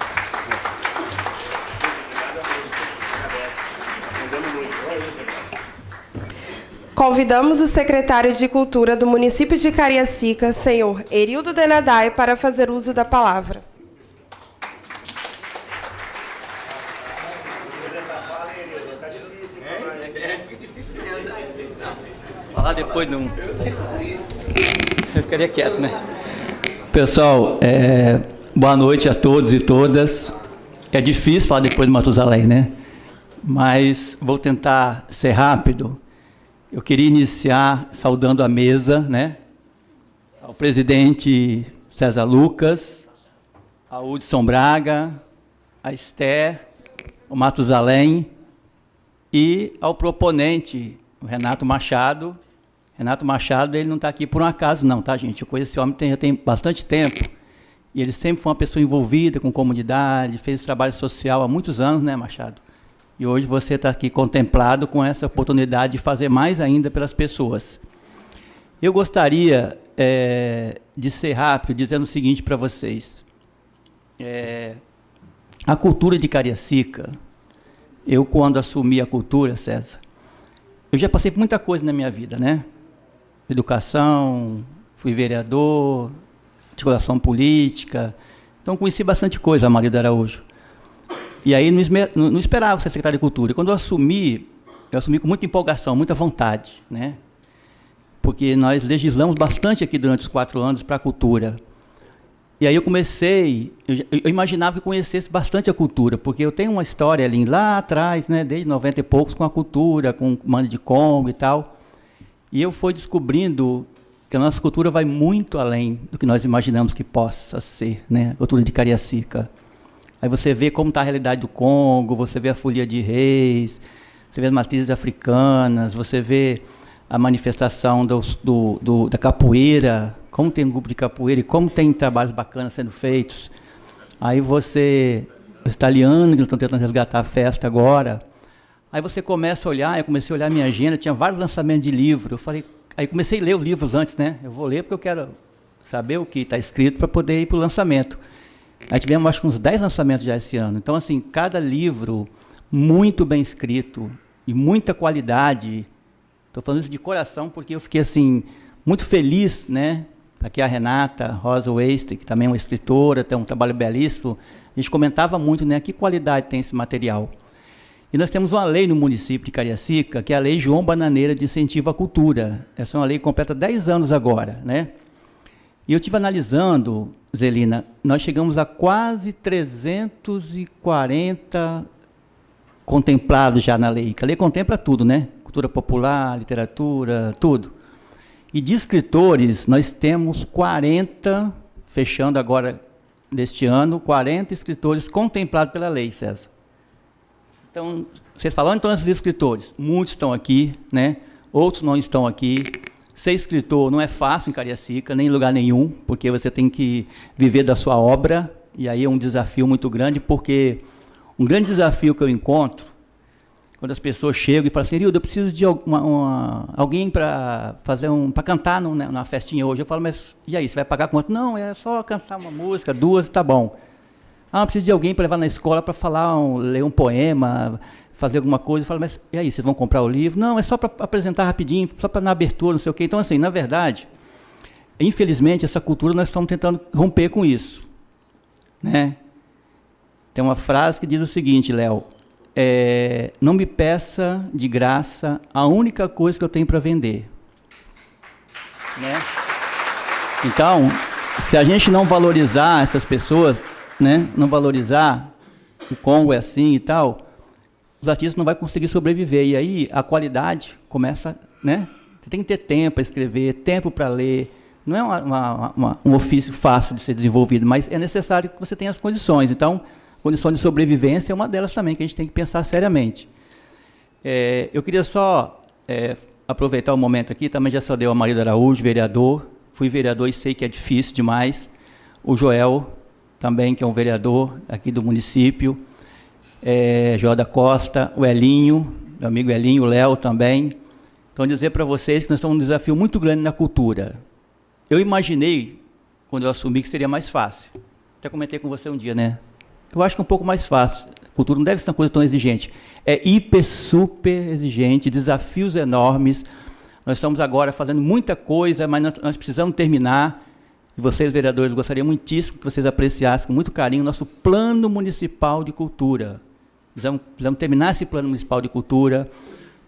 Convidamos o secretário de Cultura do município de Cariacica, senhor Erildo Denadai, para fazer uso da palavra. Falar depois não. Eu ficaria quieto, né? Pessoal, boa noite a todos e todas. É difícil falar depois do Matusalém, né? Mas vou tentar ser rápido. Eu queria iniciar saudando a mesa, né? Ao presidente César Lucas, ao Hudson Braga, a Esther, o Matusalém e ao proponente, o Renato Machado. Renato Machado, ele não está aqui por um acaso não, tá, gente? Eu conheço esse homem já tem bastante tempo. E ele sempre foi uma pessoa envolvida com comunidade, fez trabalho social há muitos anos, né, Machado? E hoje você está aqui contemplado com essa oportunidade de fazer mais ainda pelas pessoas. Eu gostaria de ser rápido, dizendo o seguinte para vocês. A cultura de Cariacica, eu quando assumi a cultura, César, eu já passei por muita coisa na minha vida, né? Educação, fui vereador, articulação política, então conheci bastante coisa, Amarildo Araújo. E aí não esperava ser secretário de Cultura. E quando eu assumi com muita empolgação, muita vontade, né? Porque nós legislamos bastante aqui durante os 4 anos para a cultura. E aí eu comecei, eu imaginava que conhecesse bastante a cultura, porque eu tenho uma história ali lá atrás, né, desde 90 e poucos, com a cultura, com o Manda de Congo e tal. E eu fui descobrindo que a nossa cultura vai muito além do que nós imaginamos que possa ser, né, a cultura de Cariacica. Aí você vê como está a realidade do Congo, você vê a folia de reis, você vê as matrizes africanas, você vê a manifestação da capoeira, como tem um grupo de capoeira e como tem trabalhos bacanas sendo feitos. Aí os italianos que estão tentando resgatar a festa agora. Aí você começa a olhar, eu comecei a olhar a minha agenda, tinha vários lançamentos de livro. Eu falei, aí comecei a ler os livros antes, né? Eu vou ler porque eu quero saber o que está escrito para poder ir para o lançamento. Aí tivemos, acho que uns 10 lançamentos já esse ano. Então, assim, cada livro muito bem escrito e muita qualidade. Estou falando isso de coração porque eu fiquei, assim, muito feliz, né? Aqui a Renata Rosa Waste, que também é uma escritora, tem um trabalho belíssimo. A gente comentava muito, né? Que qualidade tem esse material. E nós temos uma lei no município de Cariacica, que é a Lei João Bananeira de Incentivo à Cultura. Essa é uma lei que completa 10 anos agora, né? E eu estive analisando, Zelina, nós chegamos a quase 340 contemplados já na lei, que a lei contempla tudo, né? Cultura popular, literatura, tudo. E de escritores, nós temos 40, fechando agora deste ano, 40 escritores contemplados pela lei, César. Então, vocês falaram, então, esses escritores, muitos estão aqui, né? Outros não estão aqui. Ser escritor não é fácil em Cariacica, nem em lugar nenhum, porque você tem que viver da sua obra, e aí é um desafio muito grande, porque um grande desafio que eu encontro, quando as pessoas chegam e falam assim, Irildo, eu preciso de alguém para para cantar na festinha hoje. Eu falo, mas e aí, você vai pagar quanto? Não, é só cantar uma música, 2, está bom. Ah, eu preciso de alguém para levar na escola para falar, ler um poema, fazer alguma coisa. Eu falo, mas e aí, vocês vão comprar o livro? Não, é só para apresentar rapidinho, só para na abertura, não sei o quê. Então, assim, na verdade, infelizmente, essa cultura nós estamos tentando romper com isso, né? Tem uma frase que diz o seguinte, Léo, não me peça de graça a única coisa que eu tenho para vender. Né? Então, se a gente não valorizar essas pessoas, né, não valorizar, o Congo é assim e tal, os artistas não vão conseguir sobreviver. E aí a qualidade começa, né? Você tem que ter tempo para escrever, tempo para ler. Não é um ofício fácil de ser desenvolvido, mas é necessário que você tenha as condições. Então, condição de sobrevivência é uma delas também, que a gente tem que pensar seriamente. Eu queria só aproveitar o momento aqui, também já saudei o Marido Araújo, vereador. Fui vereador e sei que é difícil demais. O Joel, também, que é um vereador aqui do município. Joel da Costa, o Elinho, meu amigo Elinho, o Léo também. Então, dizer para vocês que nós estamos num desafio muito grande na cultura. Eu imaginei, quando eu assumi, que seria mais fácil. Até comentei com você um dia, né? Eu acho que é um pouco mais fácil. A cultura não deve ser uma coisa tão exigente. É hiper, super exigente, desafios enormes. Nós estamos agora fazendo muita coisa, mas nós precisamos terminar. E vocês, vereadores, gostaria muitíssimo que vocês apreciassem com muito carinho o nosso Plano Municipal de Cultura. Precisamos terminar esse Plano Municipal de Cultura,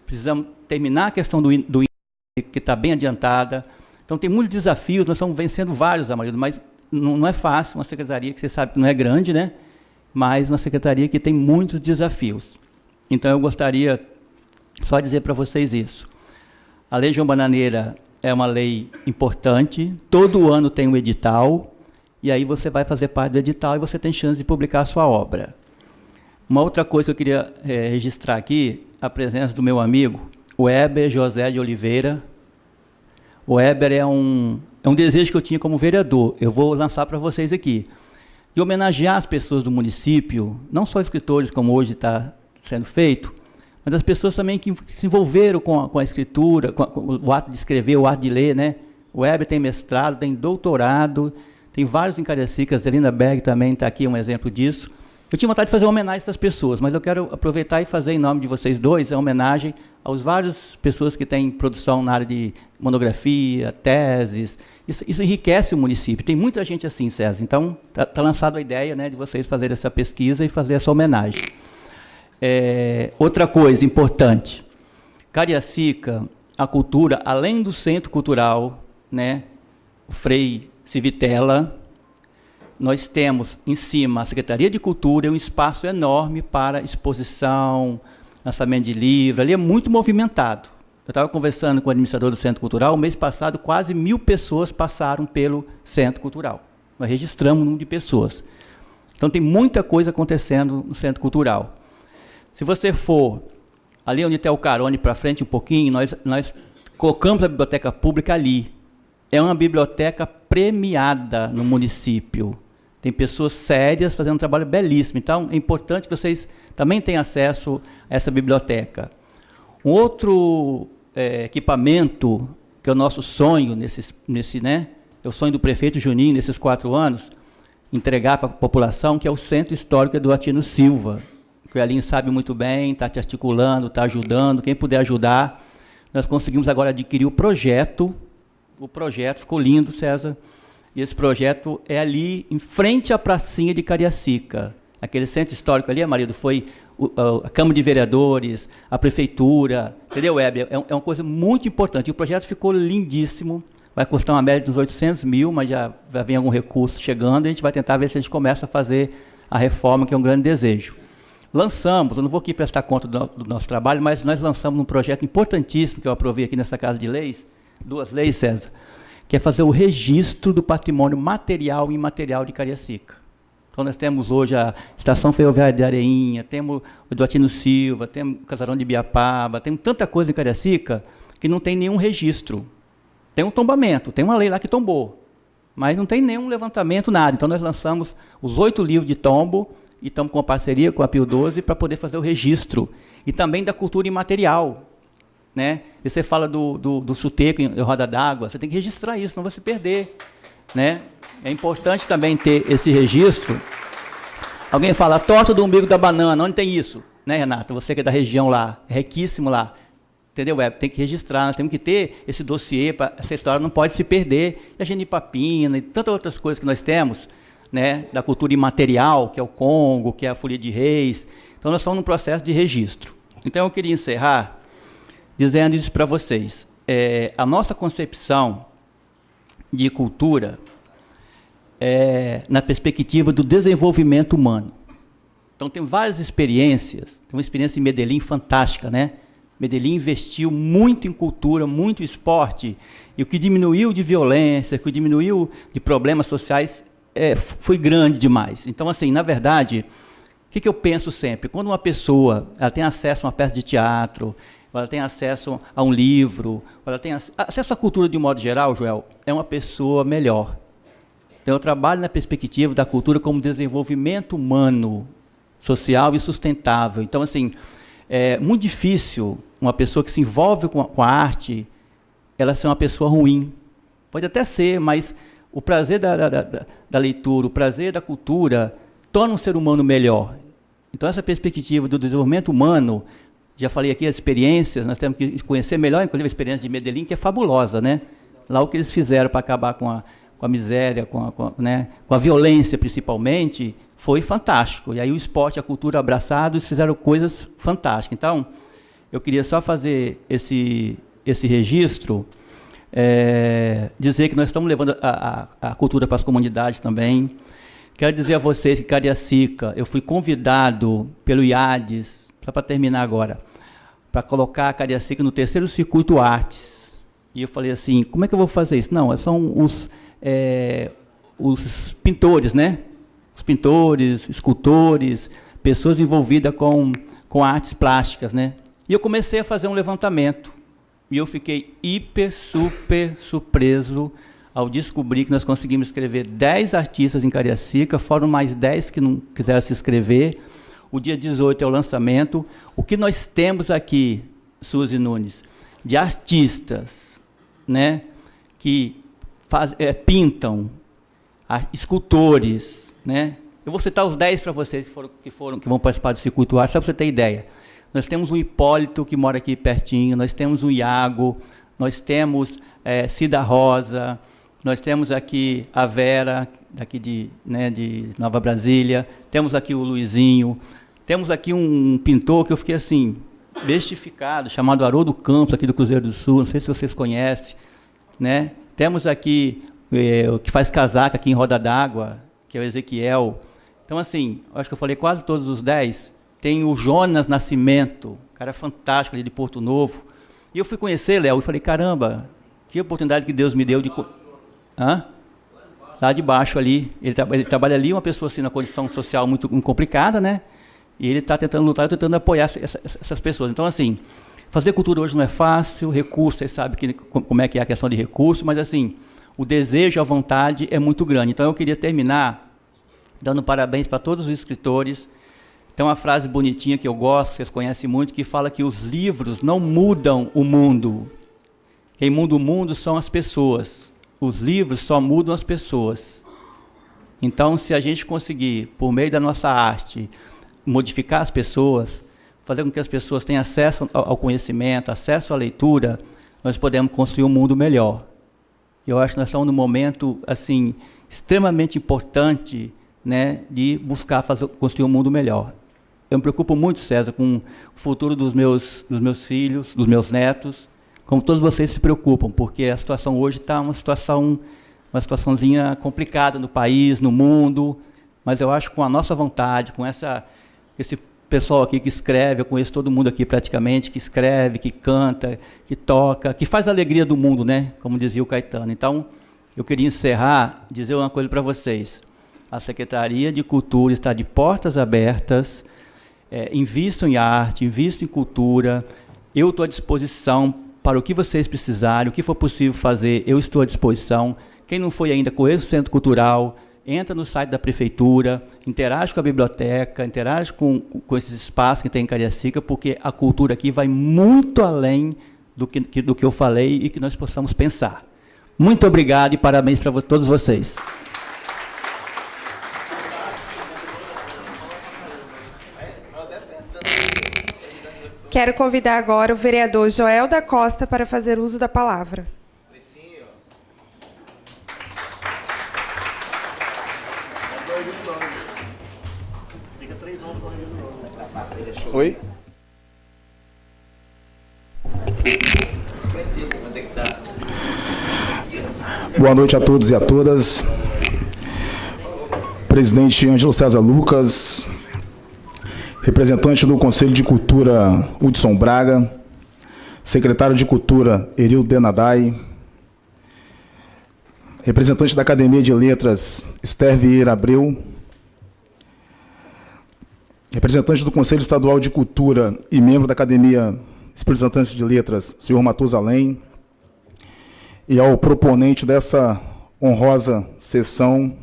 precisamos terminar a questão do que está bem adiantada. Então, tem muitos desafios, nós estamos vencendo vários, Amarildo, mas não é fácil, uma secretaria que você sabe que não é grande, né? Mas uma secretaria que tem muitos desafios. Então, eu gostaria só de dizer para vocês isso. A Lei João Bananeira é uma lei importante, todo ano tem um edital, e aí você vai fazer parte do edital e você tem chance de publicar a sua obra. Uma outra coisa que eu queria registrar aqui, a presença do meu amigo, o Heber José de Oliveira. O Heber é um desejo que eu tinha como vereador, eu vou lançar para vocês aqui. De homenagear as pessoas do município, não só escritores, como hoje está sendo feito, mas as pessoas também que se envolveram com a escritura, com o ato de escrever, o ato de ler, né? O Heber tem mestrado, tem doutorado, tem vários em Cariacica, a Zelina Berg também está aqui, um exemplo disso. Eu tinha vontade de fazer uma homenagem a essas pessoas, mas eu quero aproveitar e fazer em nome de vocês dois a homenagem aos várias pessoas que têm produção na área de monografia, teses. Isso enriquece o município. Tem muita gente assim, César. Então, está lançada a ideia, né, de vocês fazerem essa pesquisa e fazer essa homenagem. Outra coisa importante, Cariacica, a cultura, além do Centro Cultural, né, o Frei Civitella, nós temos em cima a Secretaria de Cultura e um espaço enorme para exposição, lançamento de livro, ali é muito movimentado. Eu estava conversando com o administrador do Centro Cultural, o mês passado quase 1000 pessoas passaram pelo Centro Cultural. Nós registramos o número de pessoas. Então tem muita coisa acontecendo no Centro Cultural. Se você for ali onde tem o Carone para frente um pouquinho, nós colocamos a biblioteca pública ali. É uma biblioteca premiada no município. Tem pessoas sérias fazendo um trabalho belíssimo. Então, é importante que vocês também tenham acesso a essa biblioteca. Um outro equipamento que é o nosso sonho, né? É o sonho do prefeito Juninho, nesses 4 anos, entregar para a população, que é o Centro Histórico Eduartino Silva, que o Elinho sabe muito bem, está te articulando, está ajudando, quem puder ajudar. Nós conseguimos agora adquirir o projeto ficou lindo, César, e esse projeto é ali, em frente à pracinha de Cariacica. Aquele centro histórico ali, marido, foi a Câmara de Vereadores, a Prefeitura, entendeu, Weber? É uma coisa muito importante. E o projeto ficou lindíssimo, vai custar uma média de uns 800 mil, mas já vem algum recurso chegando, e a gente vai tentar ver se a gente começa a fazer a reforma, que é um grande desejo. Lançamos, eu não vou aqui prestar conta do nosso trabalho, mas nós lançamos um projeto importantíssimo, que eu aprovei aqui nessa Casa de Leis, 2 leis, César, que é fazer o registro do patrimônio material e imaterial de Cariacica. Então, nós temos hoje a Estação Ferroviária de Areinha, temos o Eduartino Silva, temos o Casarão de Ibiapaba, temos tanta coisa em Cariacica que não tem nenhum registro. Tem um tombamento, tem uma lei lá que tombou, mas não tem nenhum levantamento, nada. Então, nós lançamos os 8 livros de tombo e estamos com uma parceria com a Pio 12 para poder fazer o registro. E também da cultura imaterial. Né? E você fala do suteco em roda d'água, você tem que registrar isso, não vai se perder. Né? É importante também ter esse registro. Alguém fala, torta do umbigo da banana, onde tem isso? Né, Renato? Você que é da região lá, é riquíssimo lá. Entendeu, Web? Tem que registrar, nós temos que ter esse dossiê, essa história não pode se perder. E a genipapina e tantas outras coisas que nós temos, né, da cultura imaterial, que é o Congo, que é a folia de reis. Então, nós estamos num processo de registro. Então, eu queria encerrar dizendo isso para vocês. A nossa concepção de cultura na perspectiva do desenvolvimento humano. Então, tem várias experiências. Tem uma experiência em Medellín fantástica, né? Medellín investiu muito em cultura, muito em esporte, e o que diminuiu de violência, o que diminuiu de problemas sociais foi grande demais. Então, assim, na verdade, o que eu penso sempre? Quando uma pessoa ela tem acesso a uma peça de teatro, ela tem acesso a um livro, ela tem acesso à cultura de um modo geral, Joel, é uma pessoa melhor. Então, eu trabalho na perspectiva da cultura como desenvolvimento humano, social e sustentável. Então, assim, é muito difícil uma pessoa que se envolve com a arte, ela ser uma pessoa ruim. Pode até ser, mas o prazer da leitura, o prazer da cultura, torna um ser humano melhor. Então, essa perspectiva do desenvolvimento humano, já falei aqui as experiências, nós temos que conhecer melhor, inclusive a experiência de Medellín, que é fabulosa, né? Lá o que eles fizeram para acabar com a miséria, né, com a violência, principalmente, foi fantástico. E aí o esporte e a cultura abraçados fizeram coisas fantásticas. Então, eu queria só fazer esse registro, dizer que nós estamos levando a cultura para as comunidades também. Quero dizer a vocês que Cariacica, eu fui convidado pelo IADES, só para terminar agora, para colocar a Cariacica no 3º Circuito Artes. E eu falei assim, como é que eu vou fazer isso? Não, são os pintores, né? Os pintores, escultores, pessoas envolvidas com artes plásticas, né? E eu comecei a fazer um levantamento. E eu fiquei super surpreso ao descobrir que nós conseguimos escrever 10 artistas em Cariacica, foram mais 10 que não quiseram se inscrever. O dia 18 é o lançamento. O que nós temos aqui, Suzy Nunes, de artistas, né, que pintam, escultores, né? Eu vou citar os 10 para vocês que vão participar do Circuito Arte, só para você ter ideia. Nós temos o Hipólito, que mora aqui pertinho, nós temos o Iago, nós temos Cida Rosa, nós temos aqui a Vera, daqui de Nova Brasília, temos aqui o Luizinho, temos aqui um pintor que eu fiquei assim, bestificado, chamado Haroldo Campos, aqui do Cruzeiro do Sul, não sei se vocês conhecem, né? Temos aqui o que faz casaca aqui em Roda d'Água, que é o Ezequiel. Então, assim, acho que eu falei quase todos os 10. Tem o Jonas Nascimento, cara fantástico ali de Porto Novo. E eu fui conhecer, Léo, e falei, caramba, que oportunidade que Deus me deu de... Lá de baixo ali. Ele trabalha ali, uma pessoa assim, na condição social muito complicada, né? E ele está tentando lutar, tentando apoiar essas pessoas. Então, assim, fazer cultura hoje não é fácil, recurso, vocês sabem como é que é a questão de recurso, mas, assim, o desejo, a vontade é muito grande. Então, eu queria terminar dando parabéns para todos os escritores. Tem uma frase bonitinha que eu gosto, que vocês conhecem muito, que fala que os livros não mudam o mundo. Quem muda o mundo são as pessoas. Os livros só mudam as pessoas. Então, se a gente conseguir, por meio da nossa arte, modificar as pessoas, fazer com que as pessoas tenham acesso ao conhecimento, acesso à leitura, nós podemos construir um mundo melhor. Eu acho que nós estamos num momento assim, extremamente importante, né, de buscar construir um mundo melhor. Eu me preocupo muito, César, com o futuro dos meus filhos, dos meus netos, como todos vocês se preocupam, porque a situação hoje está uma situaçãozinha complicada no país, no mundo, mas eu acho que com a nossa vontade, com esse pessoal aqui que escreve, eu conheço todo mundo aqui praticamente, que escreve, que canta, que toca, que faz a alegria do mundo, né? Como dizia o Caetano. Então, eu queria encerrar, dizer uma coisa para vocês. A Secretaria de Cultura está de portas abertas, invisto em arte, invisto em cultura, eu estou à disposição para o que vocês precisarem, o que for possível fazer, eu estou à disposição. Quem não foi ainda, conheça o Centro Cultural, entra no site da Prefeitura, interage com a biblioteca, interage com esses espaços que tem em Cariacica, porque a cultura aqui vai muito além do que eu falei e que nós possamos pensar. Muito obrigado e parabéns para todos vocês. Quero convidar agora o vereador Joel da Costa para fazer uso da palavra. Oi? Boa noite a todos e a todas. Presidente Ângelo César Lucas, representante do Conselho de Cultura Hudson Braga, secretário de Cultura Eril Denadai, representante da Academia de Letras Esther Vieira Abreu, representante do Conselho Estadual de Cultura e membro da Academia Espírito Santense de Letras, senhor Matusalém, e ao proponente dessa honrosa sessão,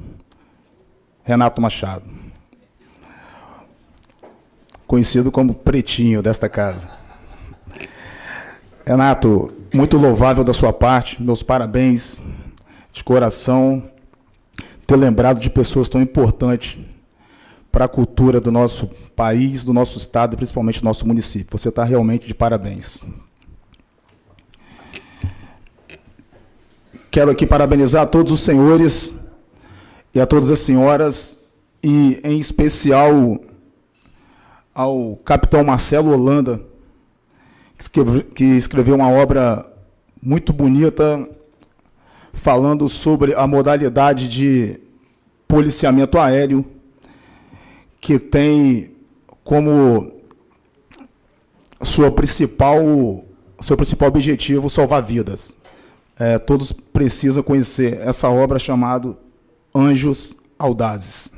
Renato Machado, conhecido como Pretinho desta casa. Renato, muito louvável da sua parte, meus parabéns de coração, ter lembrado de pessoas tão importantes para a cultura do nosso país, do nosso estado e principalmente do nosso município. Você está realmente de parabéns. Quero aqui parabenizar a todos os senhores e a todas as senhoras, e em especial ao capitão Marcelo Holanda, que escreveu uma obra muito bonita falando sobre a modalidade de policiamento aéreo, que tem como seu principal objetivo salvar vidas. Todos precisam conhecer essa obra chamada Anjos Audazes.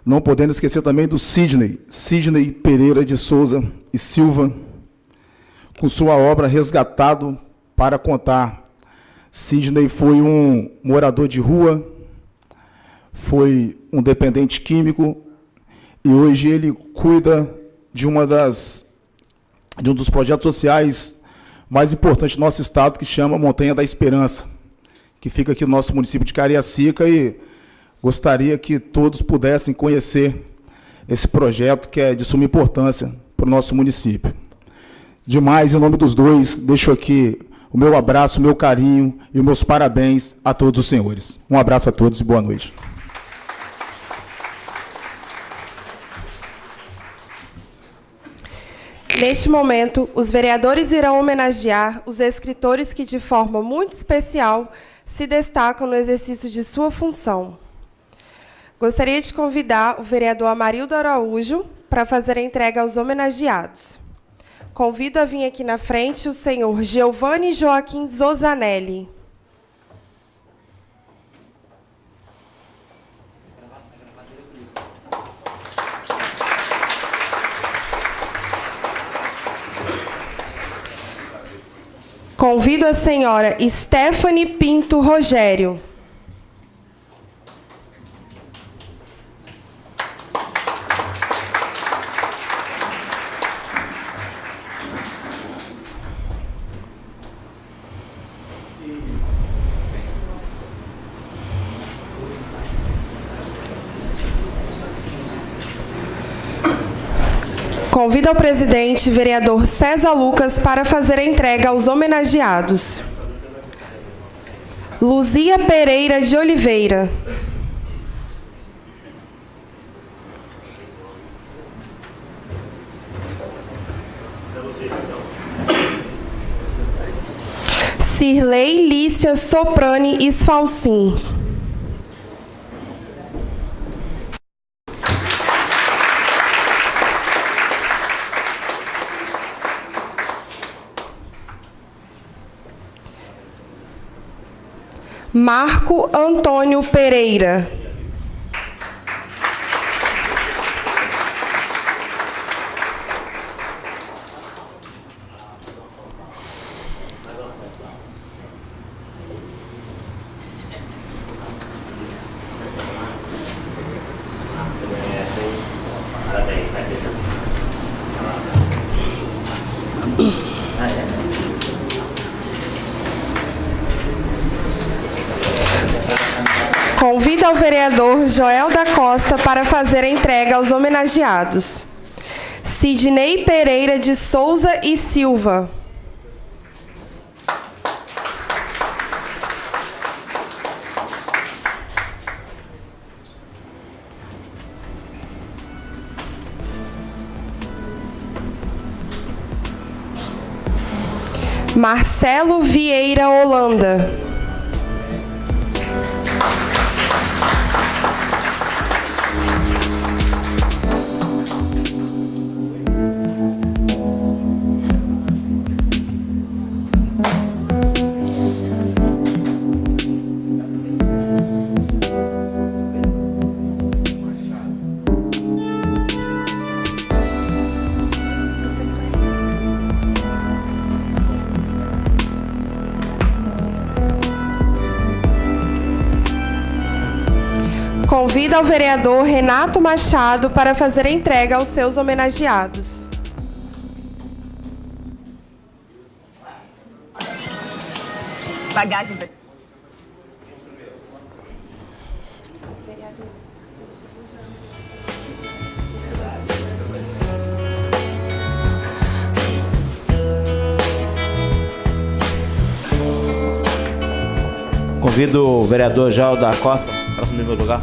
Não podendo esquecer também do Sidney Pereira de Souza e Silva, com sua obra Resgatado para Contar. Sidney foi um morador de rua, foi um dependente químico, e hoje ele cuida de um dos projetos sociais mais importantes do nosso estado, que se chama Montanha da Esperança, que fica aqui no nosso município de Cariacica, e gostaria que todos pudessem conhecer esse projeto, que é de suma importância para o nosso município. Demais, em nome dos dois, deixo aqui o meu abraço, o meu carinho e os meus parabéns a todos os senhores. Um abraço a todos e boa noite. Neste momento, os vereadores irão homenagear os escritores que, de forma muito especial, se destacam no exercício de sua função. Gostaria de convidar o vereador Amarildo Araújo para fazer a entrega aos homenageados. Convido a vir aqui na frente o senhor Giovanni Joaquim Zozanelli. Convido a senhora Stephanie Pinto Rogério. Convido ao presidente, vereador César Lucas, para fazer a entrega aos homenageados. Luzia Pereira de Oliveira. Cirlei Lícia Soprani Isfalcim. Marco Antônio Pereira. Convido ao vereador Joel da Costa para fazer a entrega aos homenageados. Sidney Pereira de Souza e Silva. Marcelo Vieira Holanda. Convido ao vereador Renato Machado para fazer a entrega aos seus homenageados. Bagagem. Convido o vereador Joel da Costa para assumir meu lugar.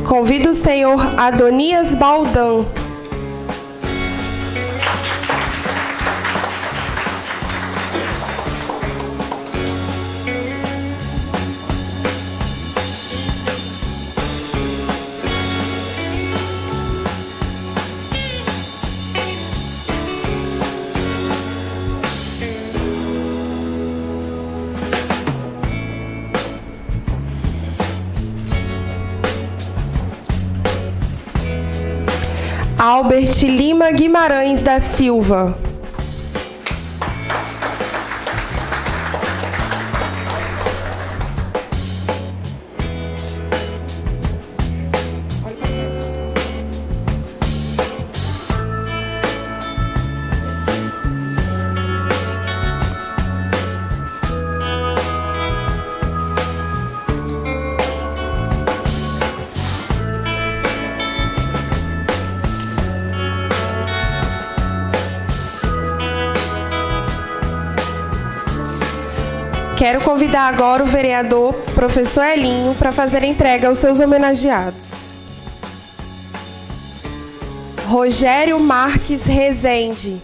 Convido o senhor Adonias Baldão. Albert Lima Guimarães da Silva. Quero convidar agora o vereador professor Elinho para fazer a entrega aos seus homenageados. Rogério Marques Rezende.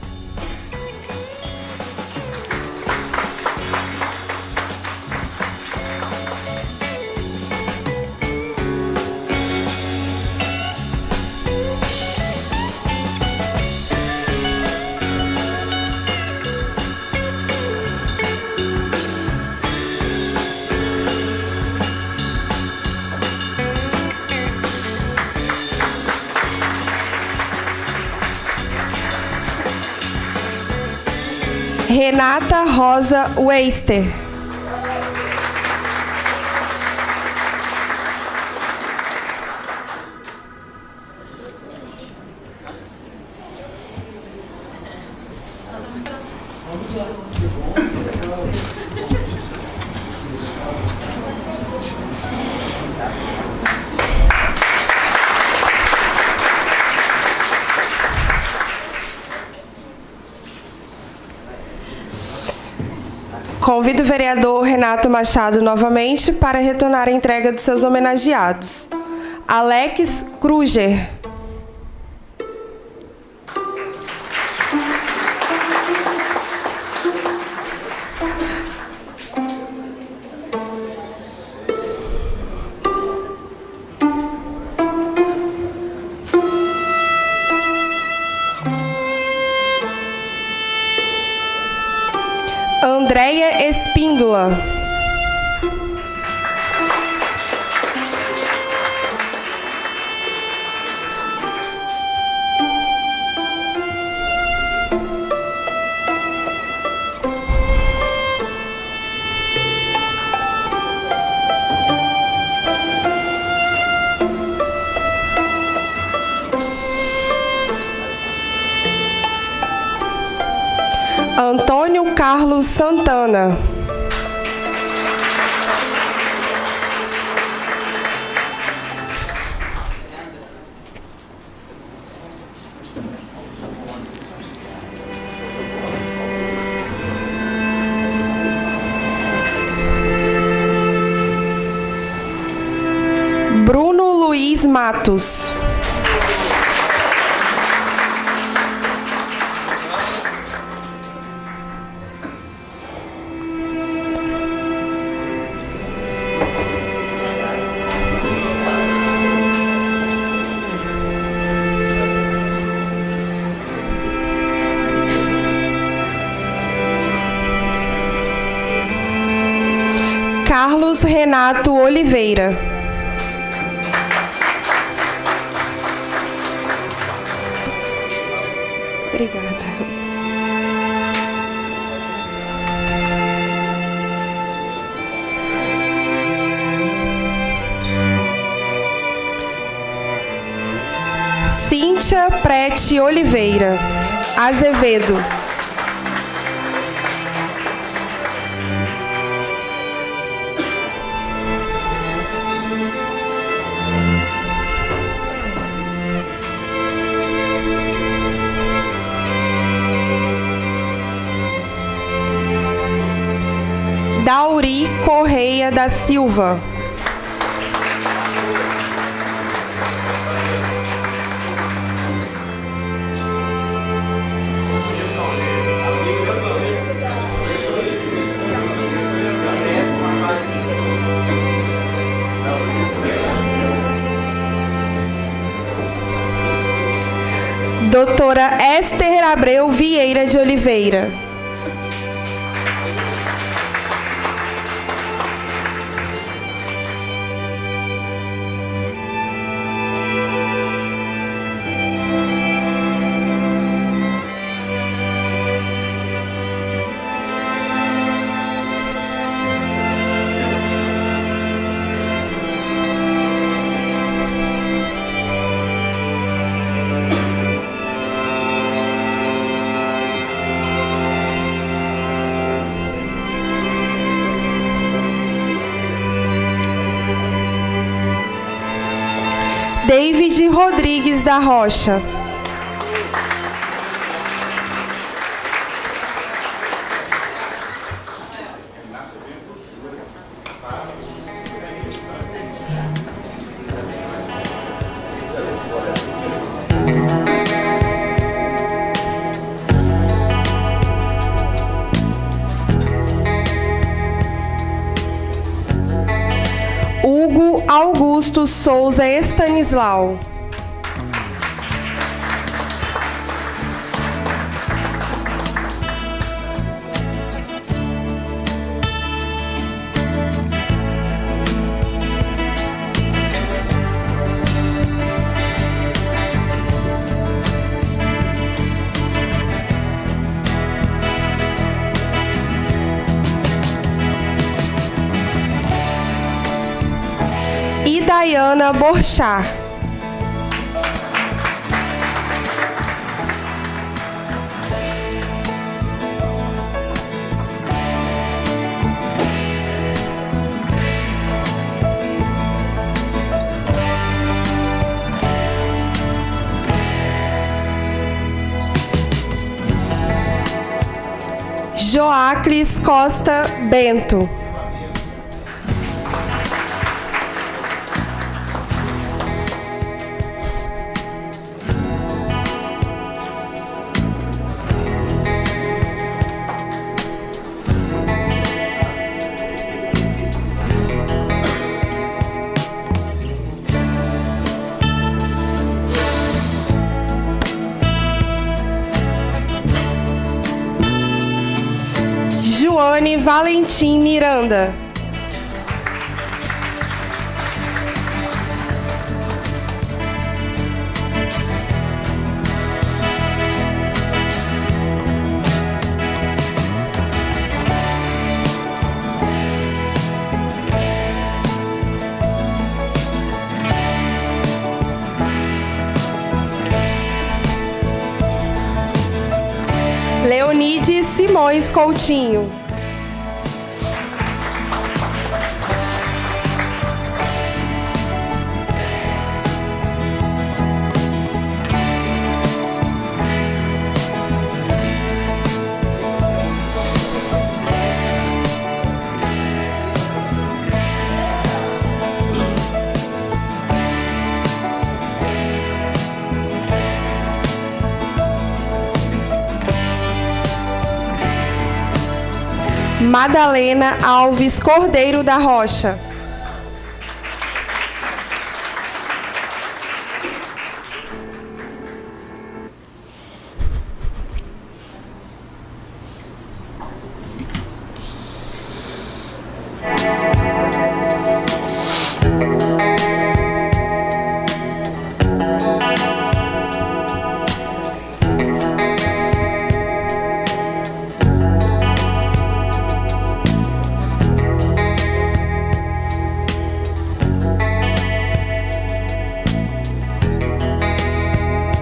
Renata Rosa Weister. Convido o vereador Renato Machado novamente para retornar à entrega dos seus homenageados. Alex Kruger. Andréia Espíndola. Antônio Carlos Santana. Bruno Luiz Matos. Carlos Renato Oliveira. Obrigada. Cíntia Prete Oliveira Azevedo. Dauri Correia da Silva. Doutora Esther Abreu Vieira de Oliveira. David Rodrigues da Rocha. Hugo Augusto Souza Estanislau. E Dayana Borchar. Joaclis Costa Bento. Joane Valentim Miranda. Leonide Simões Coutinho. Madalena Alves Cordeiro da Rocha.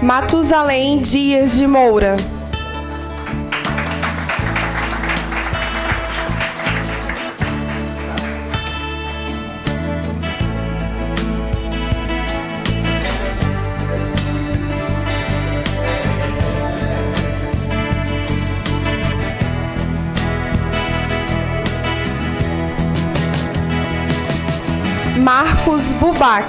Matusalém Dias de Moura. Marcos Bubac.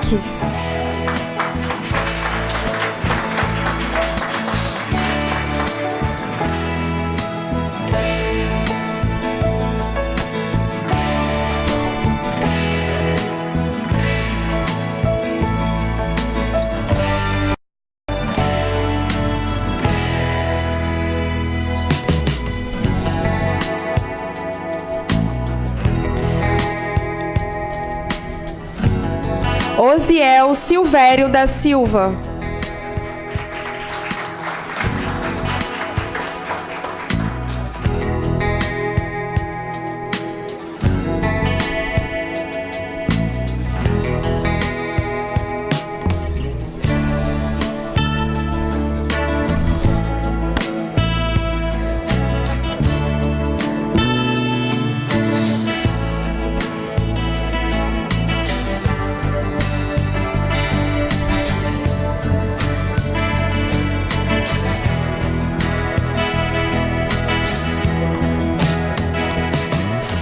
Osiel Silvério da Silva.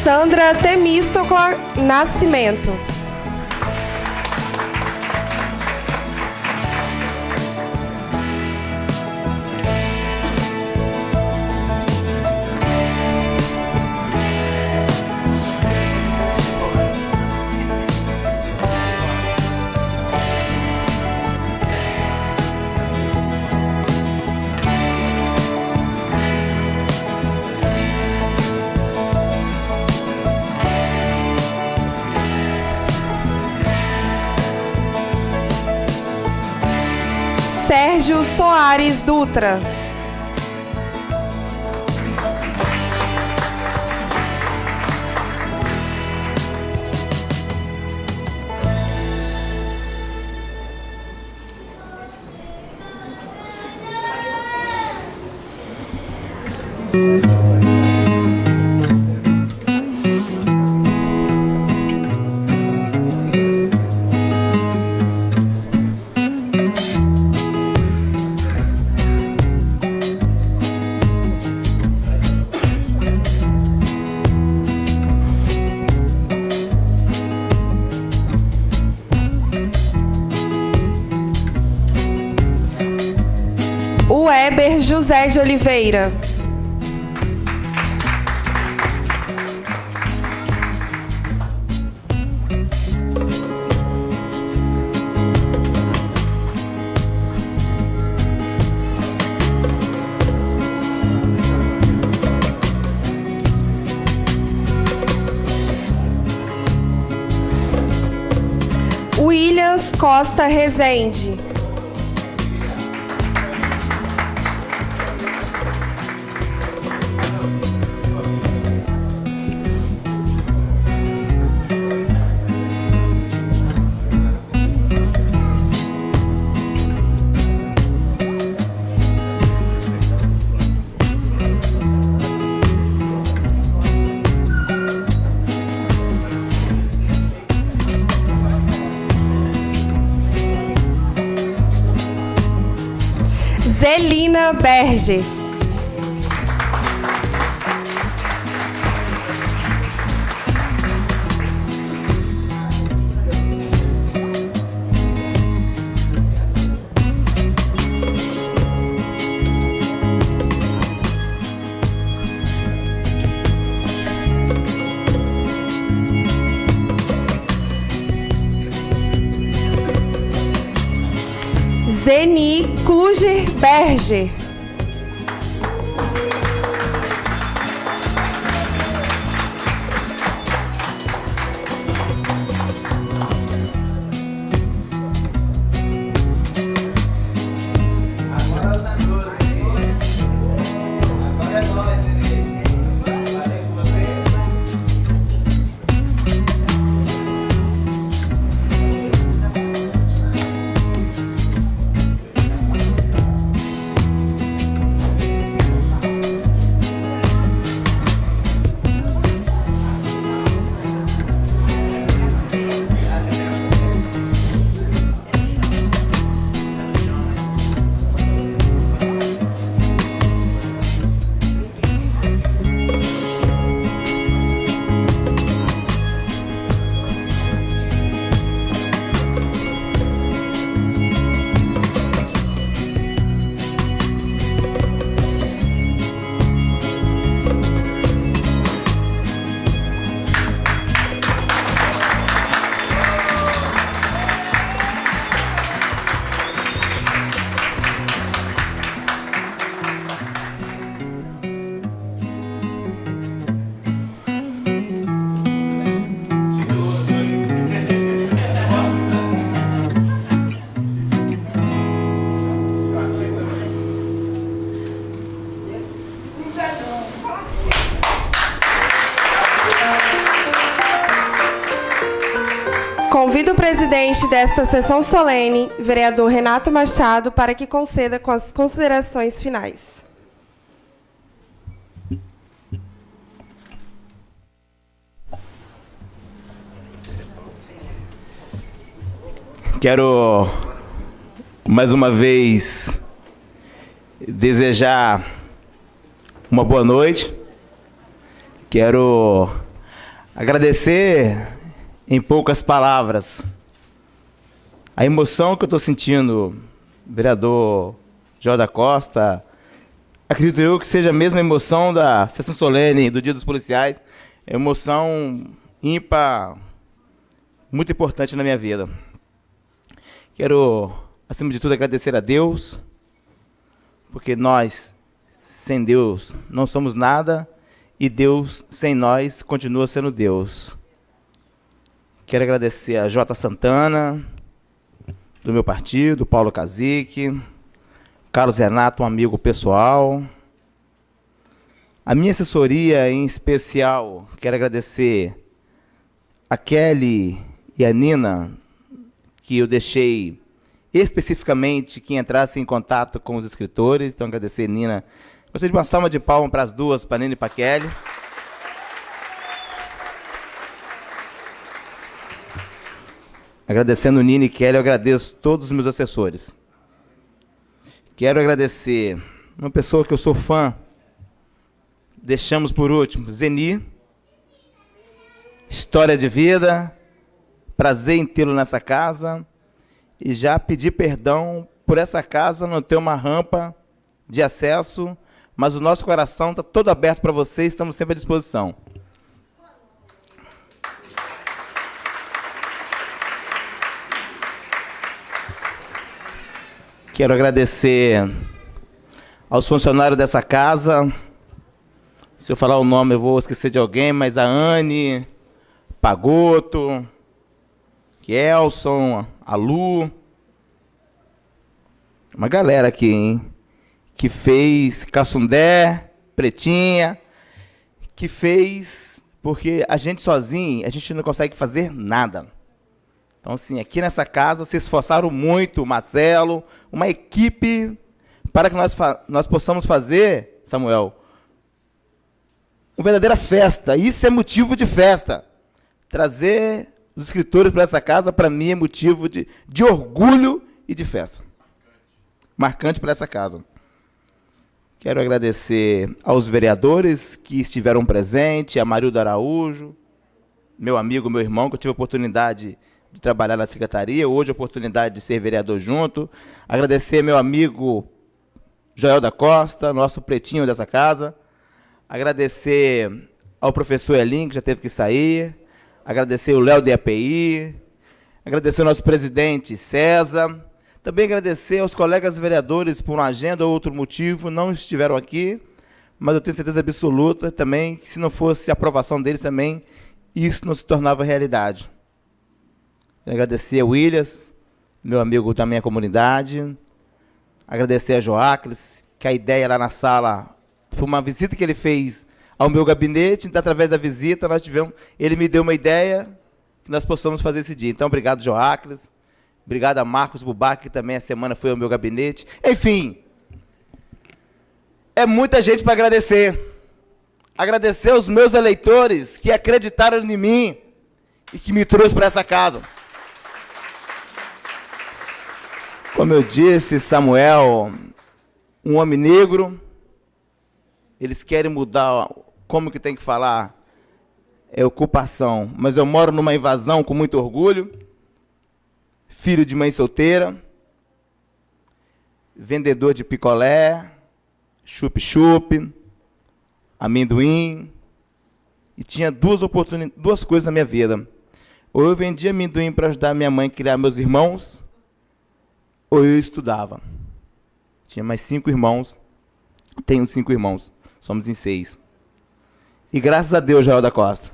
Sandra Temístocla Nascimento. Sérgio Soares Dutra. Weber José de Oliveira. Williams Costa Rezende. Zelina Berger. Zeni Kluger Berger. Convido o presidente desta sessão solene, vereador Renato Machado, para que conceda com as considerações finais. Quero, mais uma vez, desejar uma boa noite. Quero agradecer, em poucas palavras, a emoção que eu estou sentindo, vereador Jorge da Costa. Acredito eu que seja a mesma emoção da sessão solene do Dia dos Policiais. Emoção ímpar, muito importante na minha vida. Quero, acima de tudo, agradecer a Deus, porque nós, sem Deus, não somos nada, e Deus, sem nós, continua sendo Deus. Quero agradecer a J. Santana, do meu partido, Paulo Cazique, Carlos Renato, um amigo pessoal. A minha assessoria, em especial, quero agradecer a Kelly e a Nina, que eu deixei especificamente que entrasse em contato com os escritores. Então, agradecer, Nina. Gostaria de uma salva de palmas para as duas, para a Nina e para a Kelly. Agradecendo Nina e Kelly, eu agradeço todos os meus assessores. Quero agradecer uma pessoa que eu sou fã. Deixamos por último, Zeni. História de vida. Prazer em tê-lo nessa casa. E já pedir perdão por essa casa não ter uma rampa de acesso, mas o nosso coração está todo aberto para vocês, estamos sempre à disposição. Quero agradecer aos funcionários dessa casa. Se eu falar o nome, eu vou esquecer de alguém, mas a Anne, Pagoto, Kelson, a Lu, uma galera aqui, hein? Que fez Cassundé, Pretinha, que fez, porque a gente sozinho, a gente não consegue fazer nada. Então, assim, aqui nessa casa, se esforçaram muito, o Marcelo, uma equipe, para que nós possamos fazer, Samuel, uma verdadeira festa. Isso é motivo de festa. Trazer os escritores para essa casa, para mim, é motivo de orgulho e de festa. Marcante para essa casa. Quero agradecer aos vereadores que estiveram presentes, a Marilda Araújo, meu amigo, meu irmão, que eu tive a oportunidade de trabalhar na secretaria, hoje a oportunidade de ser vereador junto. Agradecer meu amigo Joel da Costa, nosso pretinho dessa casa. Agradecer ao professor Elim, que já teve que sair. Agradecer o Léo da API. Agradecer ao nosso presidente César. Também agradecer aos colegas vereadores por uma agenda ou outro motivo, não estiveram aqui, mas eu tenho certeza absoluta também que se não fosse a aprovação deles também, isso não se tornava realidade. Agradecer ao Williams, meu amigo da minha comunidade. Agradecer a Joacles, que a ideia lá na sala foi uma visita que ele fez ao meu gabinete. Então, através da visita, ele me deu uma ideia que nós possamos fazer esse dia. Então, obrigado, Joacles. Obrigado a Marcos Bubac, que também a semana foi ao meu gabinete. Enfim, é muita gente para agradecer. Agradecer aos meus eleitores que acreditaram em mim e que me trouxe para essa casa. Como eu disse, Samuel, um homem negro, eles querem mudar como que tem que falar, é ocupação, mas eu moro numa invasão com muito orgulho, filho de mãe solteira, vendedor de picolé, chup-chup, amendoim, e tinha duas coisas na minha vida. Ou eu vendia amendoim para ajudar minha mãe a criar meus irmãos, ou eu estudava. Tinha mais 5 irmãos, tenho 5 irmãos, somos em 6. E graças a Deus, Joel da Costa,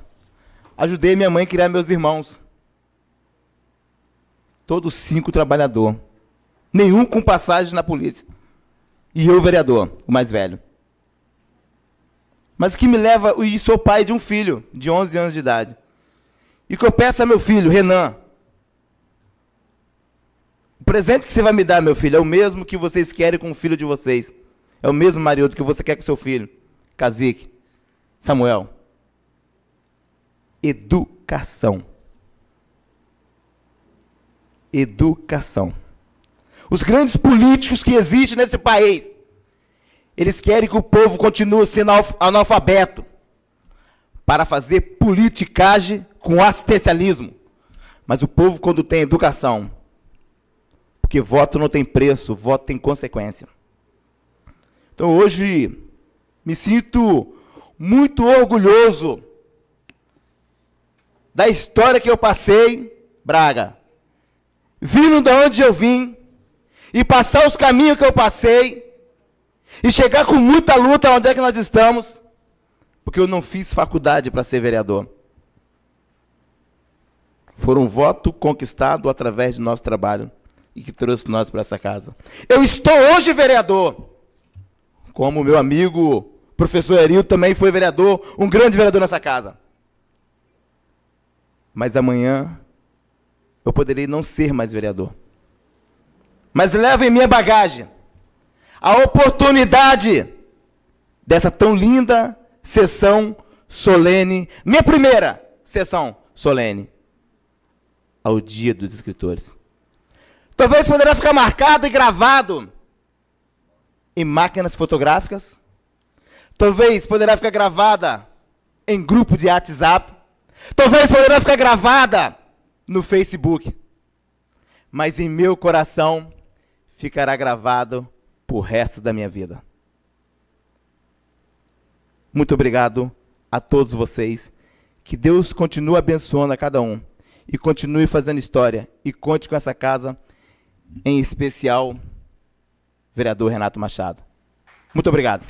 ajudei minha mãe a criar meus irmãos. Todos 5 trabalhadores. Nenhum com passagem na polícia. E eu, vereador, o mais velho. Mas o que me leva, e sou pai de um filho, de 11 anos de idade. E o que eu peço a meu filho, Renan, o presente que você vai me dar, meu filho, é o mesmo que vocês querem com o filho de vocês. É o mesmo, Marildo, que você quer com seu filho. Cacique, Samuel. Educação. Educação. Os grandes políticos que existem nesse país, eles querem que o povo continue sendo analfabeto para fazer politicagem com assistencialismo. Mas o povo, quando tem educação, porque voto não tem preço, voto tem consequência. Então, hoje, me sinto muito orgulhoso da história que eu passei, Braga, vindo de onde eu vim, e passar os caminhos que eu passei, e chegar com muita luta onde é que nós estamos, porque eu não fiz faculdade para ser vereador. Foram um voto conquistado através do nosso trabalho, e que trouxe nós para essa casa. Eu estou hoje vereador, como meu amigo, professor Erildo, também foi vereador, um grande vereador nessa casa. Mas amanhã, eu poderia não ser mais vereador. Mas levo em minha bagagem a oportunidade dessa tão linda sessão solene, minha primeira sessão solene, ao Dia dos Escritores. Talvez poderá ficar marcado e gravado em máquinas fotográficas, talvez poderá ficar gravada em grupo de WhatsApp, talvez poderá ficar gravada no Facebook, mas em meu coração ficará gravado para o resto da minha vida. Muito obrigado a todos vocês. Que Deus continue abençoando a cada um. E continue fazendo história. E conte com essa casa, em especial, vereador Renato Machado. Muito obrigado.